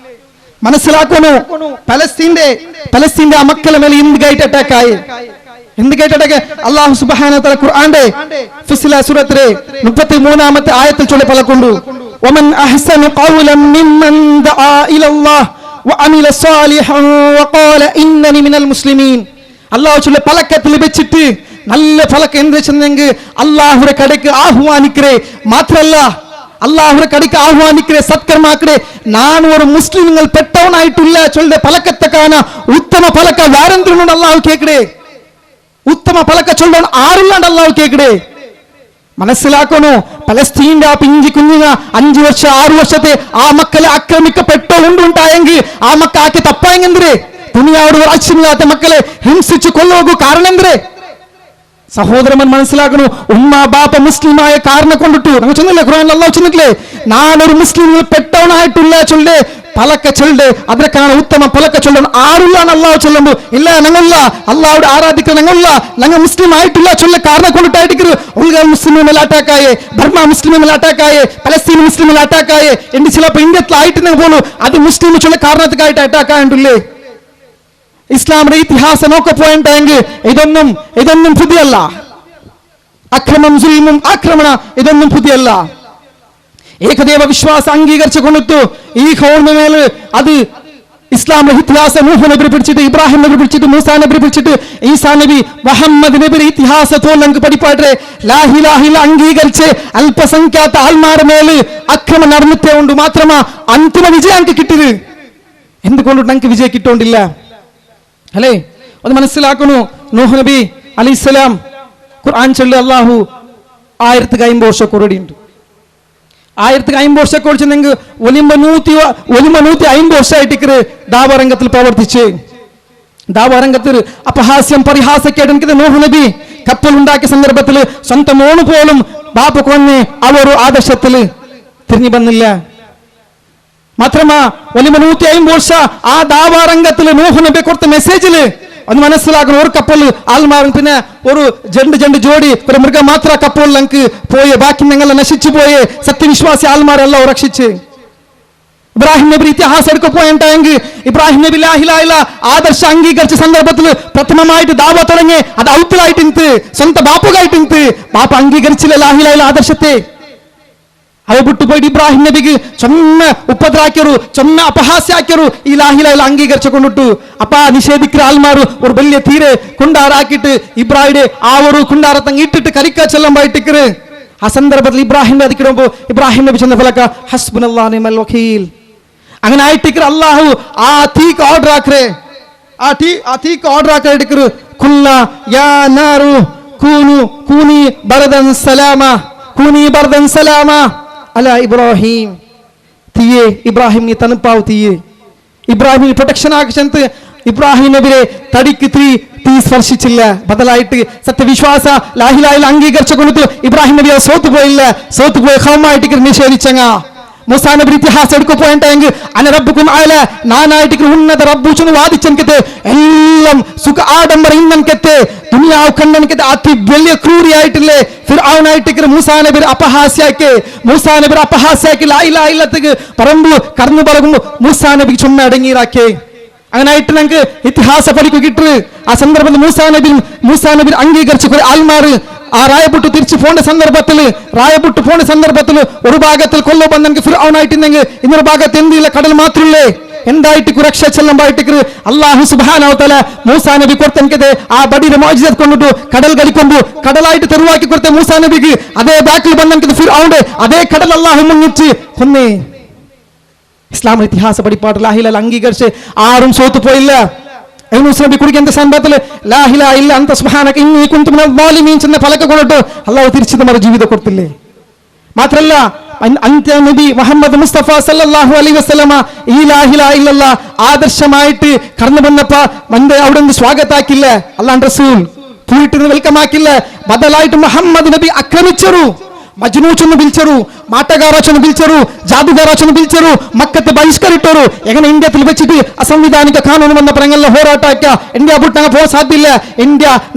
മനസ്സിലാക്കണോ? പലസ്തീന്റെ ആ മക്കളെ മേലെ എന്തുകായിട്ട് അറ്റാക്ക് ആയി, എന്തുകായിട്ട് അറ്റാക്ക്? അള്ളാഹു സുബ്ഹാനഹു വ തആല ഖുർആന്റെ ഫിസ്ല സൂറത്തിലെ 33-ാമത്തെ ആയത്തിൽ ചൊല്ലി പലക്കൊണ്ടു ومن احسن قولا ممن دعا الى الله وعمل صالحا وقال انني من المسلمين. അല്ലാഹു ചൊല്ല പലക്കത്തിൽ വെച്ചിട്ട് നല്ല ഫലക്ക് എന്ത് വെച്ചെങ്കിൽ അല്ലാഹുവിന്റെ കടക്ക് ആഹ്വാനിക്കേ. മാത്രല്ല അല്ലാഹുവിന്റെ കടക്ക് ആഹ്വാനിക്കേ, സത്കർമാക്കേ. ഞാൻ ഒരു മുസ്ലിങ്ങൾ പെട്ടവനായിട്ടില്ല ചൊല്ലെ പലക്കത്തെ കാണ ഉത്തമ പലക്ക വാരന്തിനുണ്ട് അല്ലാഹു കേക്കടേ. ഉത്തമ പലക്ക ചൊല്ലാൻ ആരുള്ളാണ്ട് അല്ലാഹു കേക്കടേ. മനസ്സിലാക്കണോ? പലസ്തീന്റെ ആ പിഞ്ചി കുഞ്ഞുങ്ങ 5 വർഷം 6 വർഷത്തെ ആ മക്കളെ ആക്രമിക്കപ്പെട്ടുണ്ടായെങ്കിൽ ആ മക്ക ആക്കി തപ്പായെങ്കിരെ ദുനിയാവോട് ആവശ്യമില്ലാത്ത മക്കളെ ഹിംസിച്ച് കൊല്ലോകൂ. കാരണം എന്തേ സഹോദരൻ മനസ്സിലാക്കണു? ഉമ്മ ബാപ്പ മുസ്ലിമായ കാരണം കൊണ്ടിട്ടു നമ്മൾ ചെന്നില്ലേ ഖുർആനിൽ അല്ലാഹു ചെന്നിട്ടില്ലേ ഞാനൊരു മുസ്ലിമിൽ പെട്ടവനായിട്ടില്ല ചൊല്ലേ പലക്ക ചൊല്ല് അതിനൊക്കെയാണ് ഉത്തമ പലക്ക ചൊല്ലണം. ആരുള്ളാണ് അല്ലാഹു ചൊല്ലുമ്പോ ഇല്ല ഞങ്ങളില്ല അല്ലാഹുടെ ആരാധിക്കുന്ന ഞങ്ങളില്ല ഞങ്ങൾ മുസ്ലിം ആയിട്ടില്ല ചൊല്ല കാരണം കൊണ്ടിട്ടായിരിക്കും ഉൾഗാൽ മുസ്ലിം മേലെ അറ്റാക്കായേ, ബർമ മുസ്ലിം മേലെ അറ്റാക്കായേ, പലസ്തീൻ മുസ്ലിം മേലെ അറ്റാക്കായേ, എന്റെ ചിലപ്പോ ഇന്ത്യത്തിലായിട്ടുണ്ടെങ്കിൽ പോലും അത് മുസ്ലിം ചൊല്ല കാരണത്തിനായിട്ട് അറ്റാക്കായിട്ടുള്ളേ. ഇസ്ലാമിന്റെ ഇതിഹാസം നോക്കെ പോയിട്ടെങ്കിൽ ഇതൊന്നും പുതിയല്ല. അക്രമം സുൽമും ആക്രമണ ഇതൊന്നും പുതിയല്ല. ഏകദേവ വിശ്വാസം അംഗീകരിച്ചു കൊണ്ടിട്ടു ഈ ഖൗമിന് അത് ഇസ്ലാമിന്റെ ഇതിഹാസം നൂഹ് നബി പിടിച്ചിട്ട്, ഇബ്രാഹിം നബി പിടിച്ചിട്ട്, മൂസാ നബി പിടിച്ചിട്ട്, ഈസാ നബി, മുഹമ്മദ് നബി ഇതിഹാസത്തോൽ നമുക്ക് പഠിപ്പാട്ടെ ലാ ഇലാഹ ഇല്ല അംഗീകരിച്ച് അല്പസംഖ്യാത ആൾമാരുടെ മേല് അക്രമം നടന്നിട്ടേ ഉണ്ട്. മാത്രമാ അന്തിമ വിജയം ഞങ്ങൾക്ക് കിട്ടിയത്. എന്തുകൊണ്ട് ഞങ്ങൾക്ക് വിജയം കിട്ടോണ്ടില്ല അല്ലേ? അത് മനസ്സിലാക്കണു. നൂഹ് നബി അലൈഹിസ്സലാം ഖുർആൻ ചൊല്ലി അല്ലാഹു 1050 വർഷം കൊറടിയുണ്ട്. 1050 വർഷം കുറിച്ചെങ്കിൽ ഒലിമ്പ 150 വർഷമായിട്ട് ദാവരംഗത്തിൽ പ്രവർത്തിച്ച് ദാവരംഗത്തിൽ അപഹാസ്യം പരിഹാസക്കേട് എനിക്ക് നൂഹ് നബി കപ്പൽ ഉണ്ടാക്കിയ സന്ദർഭത്തിൽ സ്വന്തം മോണ് പോലും ബാപ്പ കൊന്ന് അവർ ആദർശത്തിൽ തിരിഞ്ഞു വന്നില്ല. മാത്രമാ 150 വർഷ ആ ദാവാരംഗത്തിൽ നൂഹ് നബി കൊടുത്ത മെസ്സേജില് ഒന്ന് മനസ്സിലാക്കണം. ഒരു കപ്പൽ ആൽമാറും പിന്നെ ഒരു ജണ്ട് ജോഡി ഒരു മൃഗം മാത്ര കപ്പൽ ഞങ്ങൾക്ക് പോയി, ബാക്കി ഞങ്ങളെ നശിച്ചു പോയി. സത്യവിശ്വാസി ആൽമാരെല്ലാം രക്ഷിച്ച് ഇബ്രാഹിം നബി ഇതിഹാസം എടുക്ക പോയിട്ടെങ്കിൽ ഇബ്രാഹിം നബി ലാ ഇലാഹ ഇല്ല ആദർശ അംഗീകരിച്ച സന്ദർഭത്തിൽ പ്രഥമമായിട്ട് ദാവ തുടങ്ങി. അത് ഔത്തിലായിട്ട് സ്വന്തം ബാപ്പുകായിട്ട് ബാപ്പ അംഗീകരിച്ചില്ല ലാ ഇലാഹ ഇല്ല ആദർശത്തെ. അത് വിട്ടുപോയിട്ട് ഇബ്രാഹിം നബിക്ക് ചൊന്ന ഉപദ്രാക്കിയൊരു ചൊന്ന അപഹാസ്യാക്കിയൊരു ഈ ലാ ഇലാഹ ഇല്ല അംഗീകരിച്ചു കൊണ്ടിട്ടു. അപ്പൊ ആ നിഷേധിക്കുന്ന ആൾമാർ ഒരു വലിയ തീരെ കുണ്ടാറാക്കിയിട്ട് ഇബ്രാഹിയുടെ ആ ഒരു കുണ്ടാറത്തങ്ങ് ഇട്ടിട്ട് കരിക്ക ചെല്ലുമ്പോയിട്ടിക്കറ്. ആ സന്ദർഭത്തിൽ ഇബ്രാഹിം അതിക്കിടുമ്പോ ഇബ്രാഹിം നബി ചെന്ന ഫലക്ക ഹസ്ബുനല്ലാഹു നിഅമൽ വകീൽ അങ്ങനെ ആയിട്ടിക്കറ്. അല്ലാഹു ആ തീക്ക് ഓർഡർ ആക്കറേ ആ തീക്ക് ഓർഡർ ആക്കാൻ എടുക്കരു കുല്ല യാ നാറു കൂനി ബർദൻ സലാമ അല ഇബ്രാഹിം. തീയെ ഇബ്രാഹിം നീ തണുപ്പാവ് തീയെ ഇബ്രാഹിം പ്രൊട്ടക്ഷൻ ആക്കിച്ചെന്ന് ഇബ്രാഹിം നബിയെ തടിക്ക് തീ സ്പർശിച്ചില്ല. ബദലായിട്ട് സത്യവിശ്വാസ ലാഹിലായിൽ അംഗീകരിച്ചു കൊടുത്തു ഇബ്രാഹിം നബിയെ സോത്തുപോയ ഹൗമായിട്ട് നിഷേധിച്ചങ്ങ. മൂസാ നബി ഇತಿഹാസം എടുക്കു പോയിട്ടെങ്കിൽ അന റബ്ബുക്കും ആല നാനായിട്ട് ഉന്നത റബ്ബു ചെന്ന് വാദിച്ചെനിക്കത്തെ എല്ലാം സുഖ ആഡംബരം ഇന്നെനിക്കത്തെ ദുനിയാവ് കണ്ണെനിക്കത്തെ അതി വലിയ ക്രൂരിയായിട്ടില്ലേ ഫിർഔനായിട്ട് മൂസാ നബി അപഹാസ്യാക്കി ലാ ഇലാഹ ഇല്ലല്ലഹ് പറമ്പു കടന്നു പറകുമ്പോ മൂസാ നബി ചുമ്മാ അടങ്ങിയിരാക്കേ. അങ്ങനായിട്ട് ഞങ്ങൾക്ക് ഇതിഹാസ പഠിക്കു കിട്ടു. ആ സന്ദർഭത്തിൽ മൂസാ നബി അംഗീകരിച്ച കുറെ ആൽമാറ് ആ റായപുട്ട് തിരിച്ചു പോണ്ട സന്ദർഭത്തിൽ ഒരു ഭാഗത്തിൽ കൊല്ലോ ബന്ധം ഫിർഔനായിട്ടിന്നെങ്കിൽ ഇന്നൊരു ഭാഗത്ത് എന്തില്ല കടൽ മാത്രമല്ലേ എന്തായിട്ട് രക്ഷ ചെല്ലുമ്പോയിട്ട് അല്ലാഹു സുബ്ഹാനഹു വ തആല മൂസാ നബി കൊടുത്തനിക്കതെ ആ ബടിയുടെ മോചിതത്ത് കൊണ്ടിട്ടു കടൽ കളിക്കുമ്പോൾ കടലായിട്ട് തെരുവാക്കി കൊടുത്ത മൂസാ നബിക്ക് അതേ ബാക്കിൽ ബന്ധം ഫിർഔണ്ട് അതേ കടൽ അല്ലാഹു മുങ്ങിച്ച് കൊന്നേ. ഇസ്ലാം ഇതിഹാസ പഠിപ്പാട്ട് ലാഹില അംഗീകരിച്ച് ആരും സോത്തു പോയില്ല. നബി കുടിക്കുന്ന സന്ദർഭത്തിൽ ലാ ഇലാഹ ഇല്ല അൻത സുബ്ഹാനക ഇന്നി കുൻതു മിനൽ ളാലിമീൻ ചെന്ന ഫലക കൊണ്ടിട്ട് അല്ലാഹു തിരിച്ചു നമ്മുടെ ജീവിതം കൊടുത്തില്ലേ. മാത്രല്ല അന്ത്യ നബി മുഹമ്മദ് മുസ്തഫ സല്ലല്ലാഹു അലൈഹി വസല്ലമ ഈ ലാ ഇലാഹ ഇല്ലല്ലാഹ് ആദർശമായിട്ട് കടന്നു വന്നപ്പോ അവിടെ നിന്ന് സ്വാഗതാക്കില്ല. അല്ലാഹു റസൂൽ പോയിട്ട് വെൽക്കം ആക്കില്ല. ബദലായിട്ട് മുഹമ്മദ് നബി ആക്രമിച്ചರು, മജ്നൂചെന്ന് പിലിച്ചರು, മാട്ടಗಾರಚನ್ನು പിലിച്ചರು, ಜಾದುಗಾರಚನ್ನು പിലിച്ചರು, മക്കത്തെ ബഹിഷ്കരിട്ടರು. എങ്ങനെ ഇന്ത്യത്തിൽ വെച്ചിട്ട് അസംവിധാനിക ಕಾನೂನು വന്ന പറഞ്ഞല്ല ಹೋರಾಟ ಆಕ ಇಂಡಿಯಾ ಬಿಟ್ಟು ನಂಗೆ ಹೋಗ ಸಾಧ್ಯ ಇಲ್ಲ.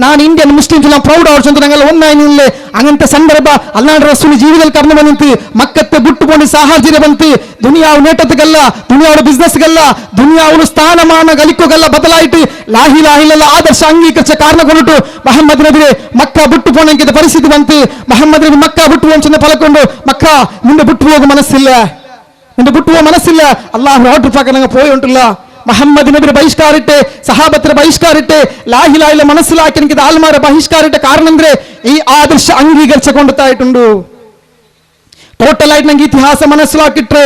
ನಾನು ಇಂಡಿಯನ್ ಮುಸ್ಲಿಮ್ಸ್ ಎಲ್ಲ ಪ್ರೌಡ್ ಆಡ್ಸಂತ ನಂಗೆಲ್ಲ ഒന്നായില്ലേ. അങ്ങനത്തെ സന്ദർഭ അല്ലാഹു റസൂൽ ജീവിതത്തിൽ കടന്നു വന്നിട്ട് മക്കത്തെ ಬಿಟ್ಟುಕೊಂಡು സാഹചര്യം ಬಂತು. ദുനിയാവ് നേട്ടത്തുകല്ല, ദുനിയാവുടെ ബിസിനസ്സുകല്ല, ദുനിയാവുടെ സ്ഥാനമാന കളിക്കുകല്ല. ബദലായിട്ട് ലാ ഇലാഹ ഇല്ലല്ലാഹ് ആദർശ അംഗീകരിച്ച കാരണം കൊണ്ടിട്ട് മുഹമ്മദ് നബിയെ മക്ക ಬಿಟ್ಟುപോണെങ്കിದ ಪರಿಸ್ಥಿತಿ ಬಂತು. മുഹമ്മദ് നബി മക്ക ಬಿಟ್ಟುപോകും ചെന്ന ഫലക്കൊണ്ട് മക്ക നിന്റെ വിട്ടുപോകും മനസ്സില്ല, അല്ലാഹു ഓർഡർ പ്രകാരം പോയിട്ടുള്ള മുഹമ്മദ് നബിയെ ബഹിഷ്കരിട്ട് സഹാബത്തിനെ ബഹിഷ്കരിട്ട് ലാ ഇലാഹ ഇല്ല മനസ്സിലാക്കി എനിക്ക് ആൽമാരെ ബഹിഷ്കരിട്ട് കാരണം ಅಂದ್ರೆ ഈ ആദർശ അംഗീകരിച്ച കൊണ്ടുത്തായിട്ടുണ്ട്. ടോട്ടലായിട്ട് ನಂಗೆ ಇತಿಹಾಸ മനസ്സിലാക്കിട്ട്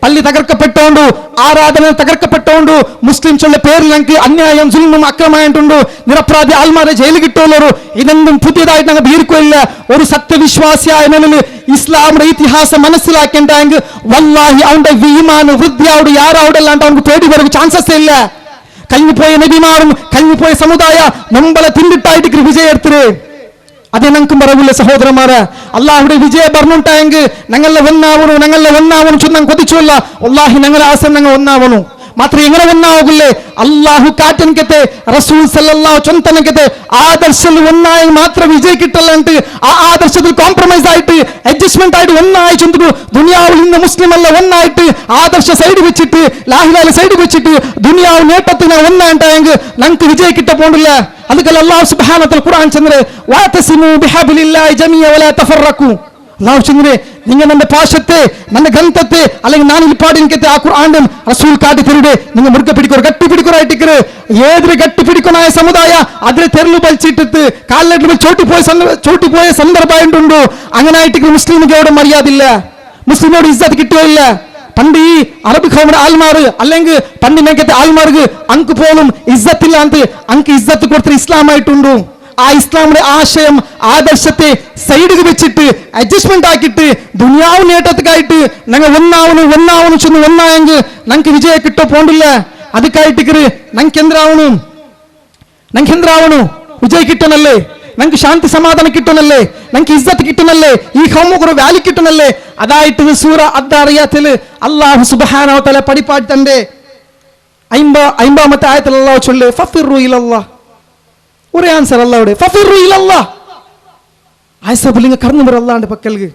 പള്ളി തകർക്കപ്പെട്ടോണ്ടു, ആരാധന തകർക്കപ്പെട്ടോണ്ടു, മുസ്ലിംസുള്ള പേരിൽ ഞങ്ങൾക്ക് അന്യായം സുൽമും അക്രമമായിട്ടുണ്ട്, നിരപരാധി ആൽമാരെ ജയിലിൽ കിട്ടുള്ളൂ. ഇതൊന്നും പുതിയതായിട്ട് ഞങ്ങൾ ബീർക്കില്ല. ഒരു സത്യവിശ്വാസിയായ നിലയിൽ ഇസ്ലാമിന്റെ ഇതിഹാസം മനസ്സിലാക്കേണ്ടെങ്കിൽ വല്ലാഹി അവന്റെ ഈമാൻ വൃദ്ധിയോട് യാരോടല്ലാണ്ട് അവർക്ക് പേടി വരും ചാൻസസ് ഇല്ല. കഴിഞ്ഞുപോയ നബിമാരും കഴിഞ്ഞുപോയ സമുദായ നമ്മളെ തിണ്ടിട്ടായിട്ട് വിജയെടുത്തത് അതെ ഞങ്ങൾക്കും പറവില്ല സഹോദരന്മാരെ. അള്ളാഹുടെ വിജയ പറഞ്ഞുണ്ടായെങ്കിൽ ഞങ്ങളെ ഒന്നാവണം ചൊന്നാൻ കൊതിച്ചുള്ള അള്ളാഹി ഞങ്ങളെ ആശം ഞങ്ങൾ ഒന്നാവണു. മാത്രം എങ്ങനെ ഒന്നാവില്ലേ? അള്ളാഹു കാറ്റനിക്കത്തെ റസൂൽ സല്ലല്ലാഹു ചൊന്തനക്കത്തെ ആദർശത്തിൽ ഒന്നായി മാത്രം വിജയ കിട്ടല്ലിട്ട് ആ ആദർശത്തിൽ കോംപ്രമൈസ് ആയിട്ട് അഡ്ജസ്റ്റ്മെന്റ് ആയിട്ട് ഒന്നായി ചൊന്തു ദുനിയാവിൽ നിന്ന് മുസ്ലിം അല്ല ഒന്നായിട്ട് ആദർശ സൈഡ് വെച്ചിട്ട് ലാഹിലാല സൈഡ് വെച്ചിട്ട് ദുനിയാവ് നേട്ടത്തിന് ഒന്നായിട്ടായെങ്കിൽ ഞങ്ങൾക്ക് വിജയ കിട്ട പോണ്ടില്ല. അതുപോലെ അല്ലാഹു സുബ്ഹാനഹു വ തആല ഖുർആൻ ചന്ദ്രെ വഅതസിമു ബിഹബ്ലില്ലാഹി ജമീഅ വലാ തഫറഖു. അല്ലാഹു ചന്ദ്രെ നിങ്ങൾ നമ്മുടെ പാശത്തെ നമ്മുടെ ഗ്രന്ഥത്തെ അല്ലെങ്കിൽ ഞാൻ ഇൽപ്പാടിനിക്കത്തെ ആ ഖുർആനും റസൂൽ കാട്ടി തരുടെ നിങ്ങൾ മുറുകെ പിടിക്കോ ഗട്ടിപ്പിടിക്കറായിട്ടിക്കറ് ഏതൊരു ഗട്ടിപ്പിടിക്കണായ സമുദായ അതിൽ തെരലു വലിച്ചിട്ടിട്ട് കാലിൽ ചോട്ടിപ്പോയ സന്ദർഭമായിട്ടുണ്ടോ. അങ്ങനെ ആയിട്ട് മുസ്ലിമിക്ക് അവിടെ മര്യാദയില്ല, മുസ്ലിമോട് ഇസ്സത്ത് കിട്ടുകയില്ല. പണ്ട് ഈ അറബ് ഖൗമിന്റെ ആൽമാറ് അല്ലെങ്കിൽ പണ്ട് മേക്കത്തെ ആൽമാർക്ക് അങ്ക് പോലും ഇസ്സത്തില്ലാണ്ട് അങ്ക് ഇസ്സത്ത് കൊടുത്തിട്ട് ഇസ്ലാമായിട്ടുണ്ടോ. ആ ഇസ്ലാമിന്റെ ആശയം ആദർശത്തെ സൈഡിൽ വെച്ചിട്ട് അഡ്ജസ്റ്റ്മെന്റ് ആക്കിയിട്ട് ദുനിയാവ് നേട്ടത്തിക്കായിട്ട് ഞങ്ങൾ ഒന്നാവണം ചെന്ന് ഒന്നായെങ്കിൽ ഞങ്ങൾക്ക് വിജയം കിട്ടോ പോണ്ടില്ല. ಅದಕ್ಕಾയിട്ട് ನಂಗೆ ಎಂದ್ರಾವಣು ವಿಜಯ ಕಿಟ್ಟನಲ್ಲೇ, ನಂಗೆ ಶಾಂತಿ ಸಮಾಧಾನ ಕಿಟ್ಟನಲ್ಲೇ, ನಂಗೆ ಇಜ್ಜತ್ ಕಿಟ್ಟನಲ್ಲೇ, ಈ ಕೌಮುಗರು ವ್ಯಾಲಿ ಕಿಟ್ಟನಲ್ಲೇ. ಅದಾയിട്ട് സൂറ അദ്ദാറിയാത്തിൽ അല്ലാഹു സുബ്ഹാനഹു വ തആല പഠിപ്പാട്ടണ്ടേ 50 ആയത്തിൽ അല്ലാഹു ചൊല്ല് ഫഫിറു ഇലല്ലാഹ്. ഒരേ ആൻസർ അല്ലാഹുടെ ഫഫിറു ഇലല്ലാഹ്. ആയസബലിംഗ കടന്നു വരും അല്ലാഹുടെ പക്കൽക്ക്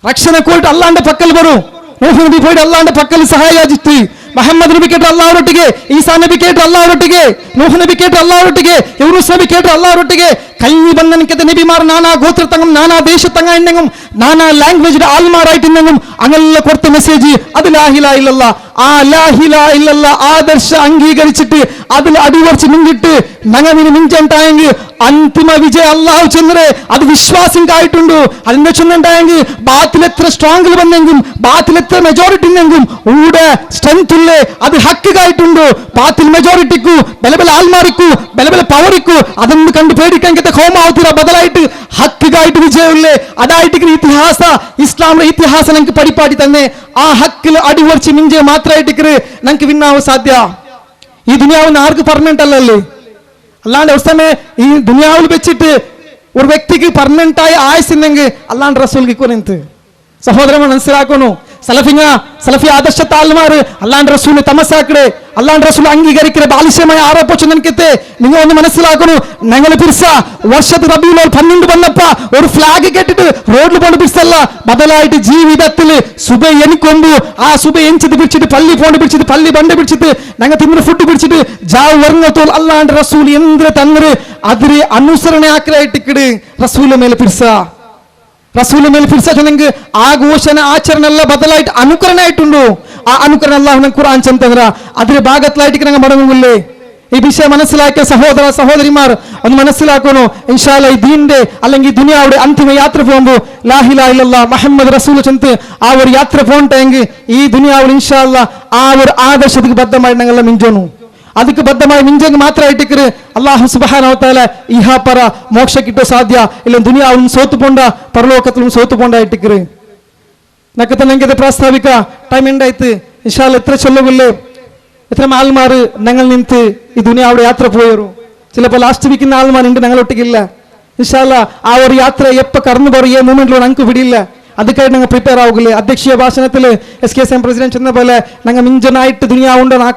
ರಕ್ಷಣೆ ಕೊಟ್ಟು ಅಲ್ಲಾಂಡ ಪಕ್ಕಲ್ ಬರು. ನೂಹ್ ನಬಿ പോയിട്ട് ಅಲ್ಲಾಂಡ ಪಕ್ಕಲ್ ಸಹಾಯ ಯಾಚಿಸ್ತು. മുഹമ്മദ് നബി കേട്ട അല്ലാഹുവൊട്ടിಗೆ, ഈസാ നബി കേട്ട അല്ലാഹുവൊട്ടിಗೆ, നൂഹ് നബി കേട്ട അല്ലാഹുവൊട്ടിಗೆ, യൂനുസ് നബി കേട്ട അല്ലാഹുവൊട്ടിಗೆ. കഴിഞ്ഞു ബന്ധനിക്കത്തെ നബിമാർ നാനാ ഗോത്രത്തങ്ങും നാനാ ദേശത്തങ്ങ എന്നെങ്കും നാനാ ലാംഗ്വേജിന്റെ ആൽമാറായിട്ടെന്നെങ്കും അങ്ങനെയുള്ള കൊടുത്ത മെസ്സേജ് അത് ലാ ഇലാഹ ഇല്ലല്ലാഹ്. ആ ലാ ഇലാഹ ഇല്ലല്ലാഹ് ആദർശ അംഗീകരിച്ചിട്ട് അതിൽ അടിവർച്ച് നിന്നിട്ട് ഞങ്ങൾ മിഞ്ചണ്ടായെങ്കിൽ അന്തിമ വിജയം അള്ളാഹു ചെന്നേ അത് വിശ്വാസിക്കായിട്ടുണ്ടോ. അതിന്റെ ചെന്നുണ്ടായെങ്കിൽ ബാത്തിൽ എത്ര സ്ട്രോങ്ങിൽ വന്നെങ്കിലും ബാത്തിൽ എത്ര മെജോറിറ്റി ഉണ്ടെങ്കിലും ഊടെ സ്ട്രെങ്ത് ഇല്ലേ അത് ഹക്കായിട്ടുണ്ടോ. ബാത്തിൽ മെജോറിറ്റിക്കു ബലബല ആൽമാറിക്കു ബലബല പവറിക്കു അതൊന്നും കണ്ട് പേടിക്കാൻ ഹോമാവത്തിര ബദലായിട്ട് ഹക്കായിട്ട് വിജയമില്ലേ. അതായിട്ട് ഇതിഹാസ ഇസ്ലാമിലെ ഇതിഹാസം ഞങ്ങൾക്ക് പഠിപ്പാടി തന്നെ ആ ഹക്കിൽ അടിവർച്ച് മിഞ്ചെ മാത്രമായിട്ട് ഞങ്ങൾക്ക് വിന്നാവാൻ സാധ്യ. ഈ ദുനിയാവിന് ആർക്ക് പെർമനന്റ് അല്ലല്ലേ. അല്ലാണ്ട് അവസ്ഥമേ ഈ ദുനിയാവിൽ വെച്ചിട്ട് ഒരു വ്യക്തിക്ക് പെർമനന്റ് ആയി ആയുസുണ്ടെങ്കിൽ അല്ലാണ്ട് റസൂൽക്ക് കുറഞ്ഞത് സഹോദരന്മാർ മനസ്സിലാക്കുന്നു. സലഫി ആദർശ താൽമാര് അല്ലാണ്ട് റസൂൽ തമസാക്കടെ അല്ലാണ്ട് റസൂൽ അംഗീകരിക്കുന്ന ബാലിശ്യമായ ആരോപിച്ചു നിനക്കത്തെ നിങ്ങൾ ഒന്ന് മനസ്സിലാക്കുന്നു. ഞങ്ങൾ പിരിച്ച വർഷത്ത് റബീഉൽ 12 വന്നപ്പ ഒരു ഫ്ലാഗ് കെട്ടിട്ട് റോഡിൽ പോണ്ട് പിരിച്ചല്ല ബദലായിട്ട് ജീവിതത്തിൽ സുബ എനിക്കൊമ്പു ആ സുബ എഞ്ചത് പിടിച്ചിട്ട് പള്ളി പോണ്ട് പിടിച്ചിട്ട് പള്ളി ബണ്ട് പിടിച്ചിട്ട് ഞങ്ങൾ തിന്നിന് ഫുഡ് പിടിച്ചിട്ട് ജാവ് വർങ്ങത്തോൾ അല്ലാണ്ട് റസൂൽ എന്ത് തന്നര് അതിര് അനുസരണ ആക്കലായിട്ട് റസൂലിന്റെ മേലെ പിരിച്ച റസൂലിന്റെ മേൽ ഫിർസനെങ്കിൽ ആഘോഷണ ആചരണ എല്ലാം ബദലായിട്ട് അനുകരണമായിട്ടുണ്ടോ. ആ അനുകരണം അല്ലാഹു ഖുർആൻ ചെന്തര അതിന്റെ ഭാഗത്തിലായിട്ട് ഞങ്ങൾ മടങ്ങുന്നില്ലേ. ഈ വിഷയം മനസ്സിലാക്കിയ സഹോദര സഹോദരിമാർ ഒന്ന് മനസ്സിലാക്കണോ. ഇൻഷാ അല്ലാഹ് ഈ ദീനിന്റെ അല്ലെങ്കിൽ ദുനിയാവുടെ അന്തിമ യാത്ര പോകുമ്പോൾ ലാ ഇലാഹ ഇല്ലല്ലാഹ് മുഹമ്മദ് റസൂൽ ചെന്ത് ആ ഒരു യാത്ര പോകണ്ടെങ്കിൽ ഈ ദുനിയാവിൽ ഇൻഷാ അല്ലാഹ് ആ ഒരു ആദർശത്തിന് ബദ്ധമായി ഞങ്ങൾ മിഞ്ചോണു. ಅದಕ್ಕೆ ಬದ್ಧമായി ಮಿಂಜಂಗ್ ಮಾತ್ರ ಇಟ್ಟಿಕ್ರೆ ಅಲ್ಲಾಹು ಸುಬ್ಹಾನಹು ವ ತಆಲ ಇಹ ಪರ ಮೋಕ್ಷ ಕಿಟ್ಟೋ ಸಾಧ್ಯ ಇಲ್ಲ ದುನಿಯಾವನ್ನು ಸೋತು ಪೊಂಡ ಪರಲೋಕത്തിലും ಸೋತು ಪೊಂಡ ಇಟ್ಟಿಕ್ರೆ ನಕತ ನಂಗೆ ಪ್ರಾಸ್ತಾವಿಕ ಟೈಮ್ ಎಂಡ್ ಆಯ್ತು. ಇನ್ಶಾ ಅല്ലാഹ് എത്ര ചൊല്ലുകില്ലേ എത്ര ആൾമാർ ഞങ്ങൾ നിന്ത് ഈ ദുനിയാവുടെ യാത്ര പോയവരും ചിലപ്പോൾ ലാസ്റ്റ് വീക്കിന് ആൾമാരുണ്ട് ഞങ്ങൾ ഒട്ടിക്കില്ല. ഇൻഷാ അല്ലാഹ് ആ ഒരു യാത്ര എപ്പോൾ കടന്നു പറയേ മൂമെന്റിലോ ഞങ്ങൾക്ക് വിടില്ല. ಅದಕ್ಕಾಗಿ ನಂಗೆ ಪ್ರಿಪೇರ್ ಆಗೋಗಿಲ್ಲ. ಅಧ್ಯಕ್ಷೀಯ ಭಾಷಣದಲ್ಲಿ SKSM ಪ್ರೆಸಿಡೆಂಟ್ ಚೆನ್ನ പോലെ ನಂಗೆ ಮಿಂಜನಾയിട്ട്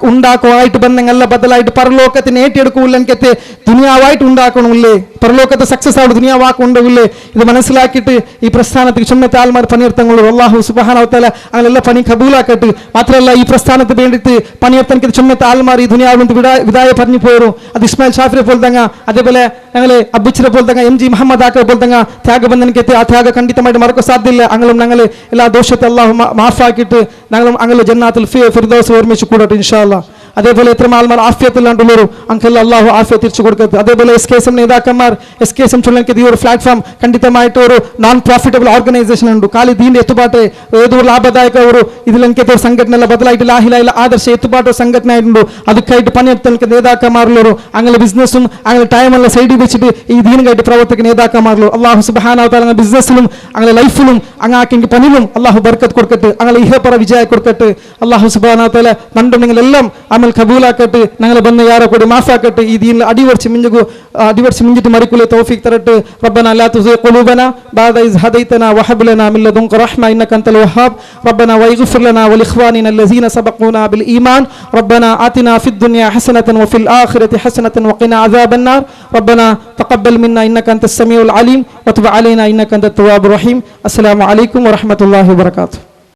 ഉണ്ടാക്കുവായിട്ട് ബന്ധങ്ങളല്ല ബദലായിട്ട് പരലോകത്തിന് ഏറ്റെടുക്കൂല്ല. എനിക്കത്തെ ദുനിയാവായിട്ട് ഉണ്ടാക്കണമില്ലേ പരലോകത്തെ സക്സസ് ആയിട്ട് ദുനിയാവാക്കുണ്ടില്ലേ. ഇത് മനസ്സിലാക്കിയിട്ട് ഈ പ്രസ്ഥാനത്തിൽ ചുമത്തെ ആൾമാർ പണിയെടുത്തങ്ങളുള്ളൂ. അല്ലാഹു സുബ്ഹാനഹു വ തആല അങ്ങനെല്ലാം പണി കബൂലാക്കട്ടെ. മാത്രമല്ല ഈ പ്രസ്ഥാനത്തിന് വേണ്ടിയിട്ട് പണിയെടുത്ത ചുമത്തെ ആൾമാർ ഈ ദുനിയാവിൽ വിദായ പറഞ്ഞു പോയരും. അത് ഇസ്മായിൽ ഷാഫിയെ പോലെ തങ്ങ അതേപോലെ ഞങ്ങൾ അബ്ബുച്ചിനെ പോലെ തങ്ങ MG മുഹമ്മദ് ആക്കറെ പോലെ തങ്ങ ത്യാഗബന്ധനಕ್ಕೆ ആ ത്യാഗ ಖಂಡಿತമായിട്ട് മറക്കാൻ സാധ്യമില്ല. അങ്ങളും ഞങ്ങൾ എല്ലാ ദോഷത്തെ അല്ലാഹു മാഫാക്കിയിട്ട് ഞങ്ങളും അങ്ങനെ ജന്നാത്തുൽ ഫിർദൗസ് ഒരുമിച്ച് കൂടട്ടെ ഇൻഷാ അല്ലാഹ്. അതേപോലെ എത്ര ആൾമാർ ആഫിയത്തില്ലാണ്ടുള്ളവരും അങ്കെല്ലാം അല്ലാഹു ആഫിയത്ത് തിരിച്ചു കൊടുക്കട്ടെ. അതേപോലെ SKSM നേതാക്കന്മാർ SKSM ചൊല്ലಕ್ಕೆ ഈ ഒരു പ്ലാറ്റ്ഫോം ಖಂಡಿತമായിട്ട് ഒരു നോൺ പ്രോഫിറ്റബിൾ ഓർഗനൈസേഷൻ ഉണ്ട്. ಖಾಲಿ ದೀನಿന്റെ ಎತ್ತುಪಾಟೆ ഏതൊരു ലാഭദായക ഒരു ഇതിലെനിക്ക് ഒരു സംഘടന ബദലായിട്ട് ലാ ഇലാഹ ഇല്ല ആദർശ എത്തുപാട്ടോ സംഘടന ആയിട്ടുണ്ട്. ಅದಕ್ಕಾയിട്ട് പണിയെടുത്ത നേതാക്കന്മാരുള്ളവരും അങ്ങനെ ബിസിനസ്സും അങ്ങനെ ടൈമെല്ലാം സൈഡിൽ വെച്ചിട്ട് ഈ ദീനിനായിട്ട് പ്രവർത്തിക്കുന്ന നേതാക്കന്മാരുള്ളൂ. അല്ലാഹു സുബ്ഹാനഹു വ തആല ബിസിനസ്സിലും അങ്ങനെ ലൈഫിലും അങ്ങാക്കെങ്കിൽ പണിയിലും അല്ലാഹു ബർക്കത്ത് കൊടുക്കട്ടെ. അങ്ങനെ ഇഹപര വിജയ കൊടുക്കട്ടെ. അല്ലാഹു സുബ്ഹാനഹു വ തആല നണ്ടെങ്കിലെല്ലാം അമൽ കബൂലാക്കട്ടെ. ഞങ്ങൾ ബന്ന യാരെ കൂടി മാഫാക്കട്ടെ. ഈ ദീനിൽ അടിവർച്ച് മിഞ്ചിട്ട് മരിക്കുലെ തൗഫീഖ് തരട്ടെ. റബ്ബനാ ലാ തുസിഗ ഖുലൂബനാ ബഅദ ഇസ് ഹദൈതനാ വഹബ് ലനാ മിൻ ലദുൻക റഹ്മ ഇന്നക അൻതൽ വഹ്ഹാബ്. റബ്ബനാ വഗ്ഫിർ ലനാ വലിഖ്വാനിനാ അല്ലസീന സബഖൂനാ ബിൽ ഈമാൻ. റബ്ബനാ ആതിനാ ഫിദ് ദുനിയാ ഹസനതൻ വഫിൽ ആഖിറതി ഹസനതൻ വഖിനാ അദാബൻ നാർ. റബ്ബനാ തഖബ്ബൽ മിന്നാ ഇന്നക അൻതസ് സമീഉൽ അലീം വതുബ് അലൈനാ ഇന്നക അൻതത് തവ്വാബുർ റഹീം. അസ്സലാമു അലൈക്കും വറഹ്മത്തുള്ളാഹി വബറകാതുഹു.